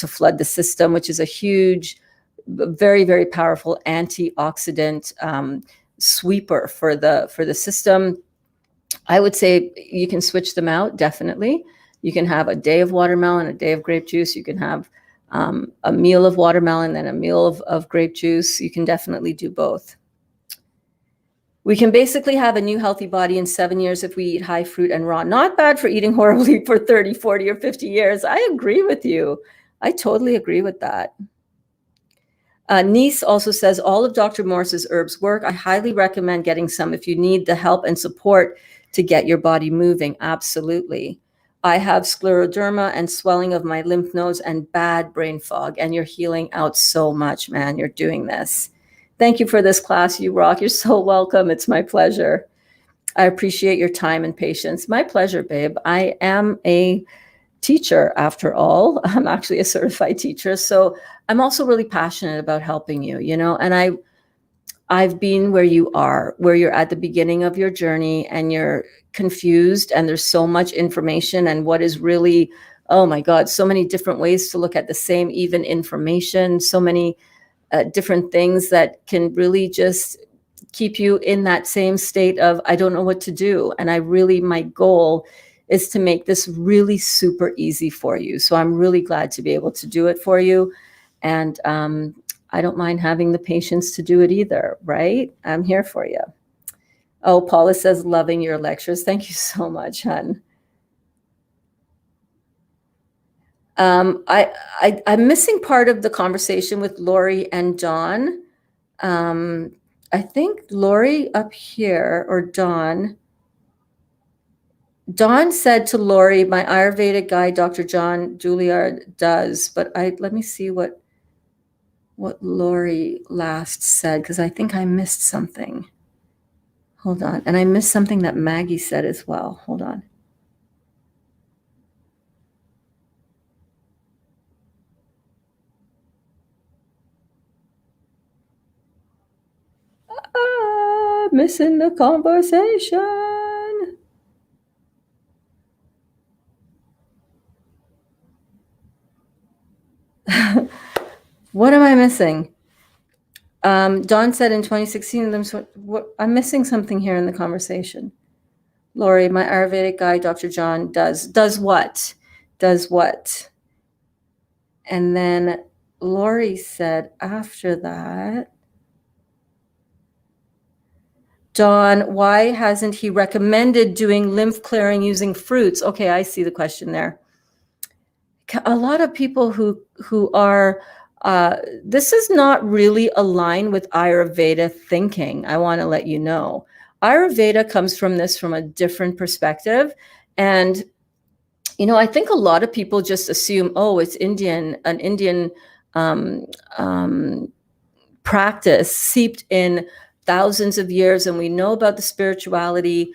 Speaker 1: flood the system, which is a huge, very, very powerful antioxidant sweeper for the system. I would say you can switch them out, definitely. You can have a day of watermelon, a day of grape juice. You can have a meal of watermelon, then a meal of grape juice. You can definitely do both. We can basically have a new healthy body in 7 years if we eat high fruit and raw. Not bad for eating horribly for 30, 40, or 50 years. I agree with you. I totally agree with that. Niece also says, all of Dr. Morse's herbs work. I highly recommend getting some if you need the help and support to get your body moving. Absolutely. I have scleroderma and swelling of my lymph nodes and bad brain fog, and you're healing out so much, man. You're doing this. Thank you for this class. You rock. You're so welcome. It's my pleasure. I appreciate your time and patience. My pleasure, babe. I am a teacher after all. I'm actually a certified teacher. So I'm also really passionate about helping you, and I've been where you are, where you're at the beginning of your journey and you're confused and there's so much information and what is really, oh my God, so many different ways to look at the same even information, so many different things that can really just keep you in that same state of, I don't know what to do. And my goal is to make this really super easy for you. So I'm really glad to be able to do it for you. And I don't mind having the patience to do it either, right? I'm here for you. Oh, Paula says, loving your lectures. Thank you so much, hon. I'm missing part of the conversation with Lori and Dawn. I think Lori up here, or Dawn said to Lori, my Ayurvedic guy, Dr. John Juilliard, does, but let me see what Lori last said, because I think I missed something. Hold on. And I missed something that Maggie said as well. Hold on. Missing the conversation. What am I missing? Dawn said in 2016, I'm missing something here in the conversation. Lori, my Ayurvedic guy, Dr. John, does what? Does what? And then Lori said after that, Dawn, why hasn't he recommended doing lymph clearing using fruits? Okay, I see the question there. A lot of people who are This is not really aligned with Ayurveda thinking. I want to let you know. Ayurveda comes from this from a different perspective. And, I think a lot of people just assume, oh, it's an Indian um, um, practice seeped in thousands of years. And we know about the spirituality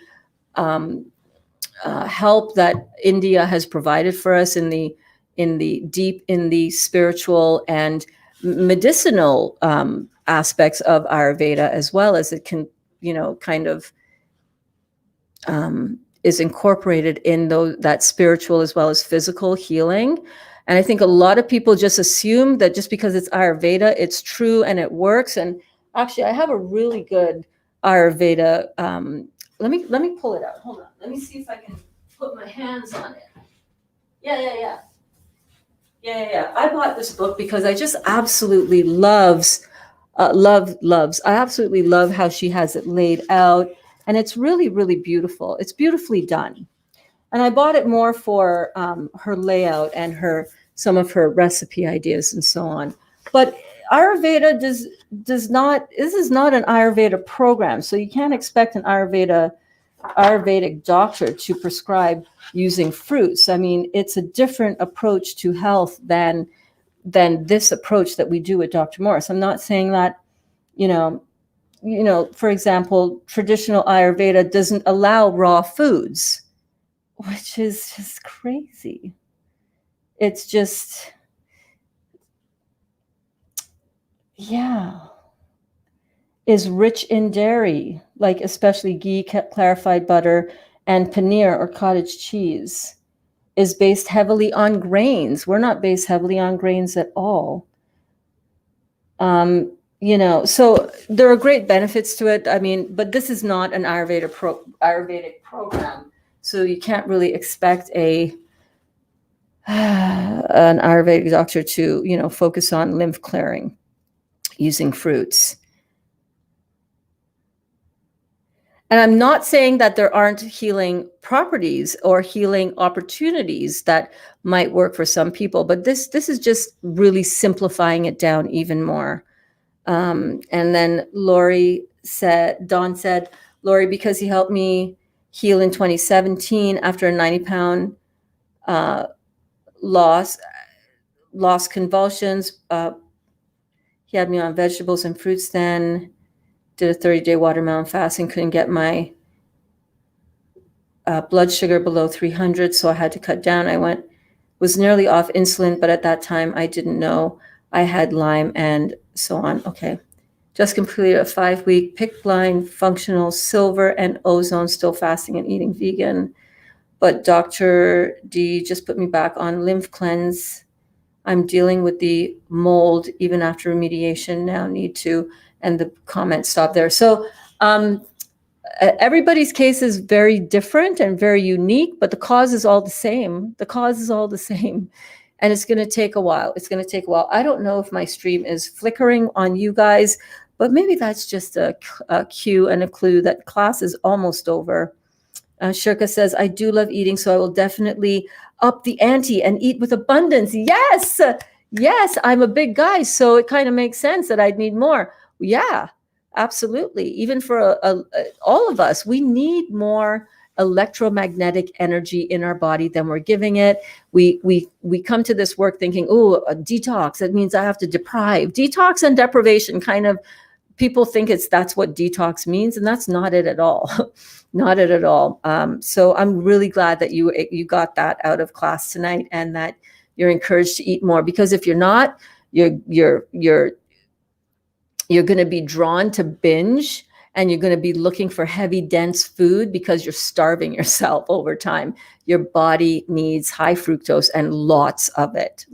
Speaker 1: help that India has provided for us in the spiritual and medicinal aspects of Ayurveda, as well as it can, kind of is incorporated in that spiritual as well as physical healing. And I think a lot of people just assume that just because it's Ayurveda, it's true and it works. And actually, I have a really good Ayurveda. Let me pull it out. Hold on. Let me see if I can put my hands on it. Yeah. I bought this book because I just absolutely loves. I absolutely love how she has it laid out. And it's really, really beautiful. It's beautifully done. And I bought it more for her layout and some of her recipe ideas and so on. But Ayurveda does not, this is not an Ayurveda program. So you can't expect an Ayurvedic doctor to prescribe using fruits. I mean, it's a different approach to health than this approach that we do with Dr. Morris. I'm not saying that, for example, traditional Ayurveda doesn't allow raw foods, which is just crazy. It's just, is rich in dairy, like especially ghee, clarified butter, and paneer or cottage cheese, is based heavily on grains. We're not based heavily on grains at all. So there are great benefits to it. I mean, but this is not an Ayurvedic program. So you can't really expect an Ayurvedic doctor to, focus on lymph clearing using fruits. And I'm not saying that there aren't healing properties or healing opportunities that might work for some people, but this is just really simplifying it down even more. And then Dawn said, Lori, because he helped me heal in 2017 after a 90-pound lost convulsions. He had me on vegetables and fruits then. Did a 30-day watermelon fasting, couldn't get my blood sugar below 300, so I had to cut down. Was nearly off insulin, but at that time I didn't know I had Lyme and so on. Okay. Just completed a 5-week PIC blind, functional silver and ozone, still fasting and eating vegan. But Dr. D just put me back on lymph cleanse. I'm dealing with the mold even after remediation, now need to, and the comment stopped there. So everybody's case is very different and very unique, but the cause is all the same. And it's going to take a while. I don't know if my stream is flickering on you guys, but maybe that's just a cue and a clue that class is almost over. Shirka says, I do love eating, so I will definitely up the ante and eat with abundance. Yes, I'm a big guy, so it kind of makes sense that I'd need more. Yeah, absolutely. Even for all of us, we need more electromagnetic energy in our body than we're giving it. We come to this work thinking, oh, a detox, that means I have to deprive. Detox and deprivation kind of, people think that's what detox means, and that's not it at all. Not it at all. So I'm really glad that you got that out of class tonight, and that you're encouraged to eat more, because if you're not, you're going to be drawn to binge, and you're going to be looking for heavy, dense food because you're starving yourself over time. Your body needs high fructose and lots of it.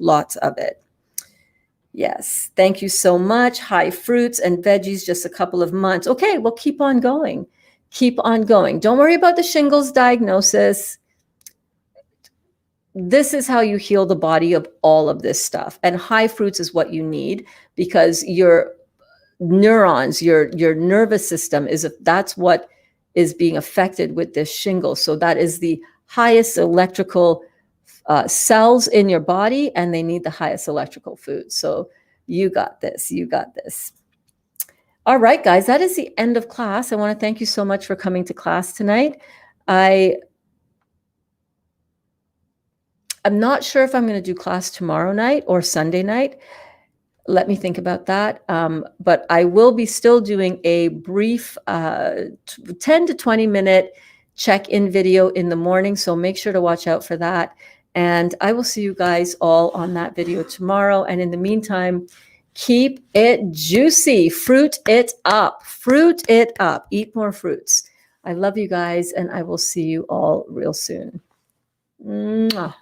Speaker 1: Yes. Thank you so much. High fruits and veggies, just a couple of months. Okay. Well, keep on going. Don't worry about the shingles diagnosis. This is how you heal the body of all of this stuff. And high fruits is what you need, because your neurons, your nervous system that's what is being affected with this shingles. So that is the highest electrical cells in your body, and they need the highest electrical food. So You got this. You got this. All right, guys, that is the end of class. I want to thank you so much for coming to class tonight. I'm not sure if I'm going to do class tomorrow night or Sunday night. Let me think about that. But I will be still doing a brief 10 to 20 minute check-in video in the morning. So make sure to watch out for that. And I will see you guys all on that video tomorrow. And in the meantime, keep it juicy. Fruit it up. Fruit it up. Eat more fruits. I love you guys, and I will see you all real soon. Mwah.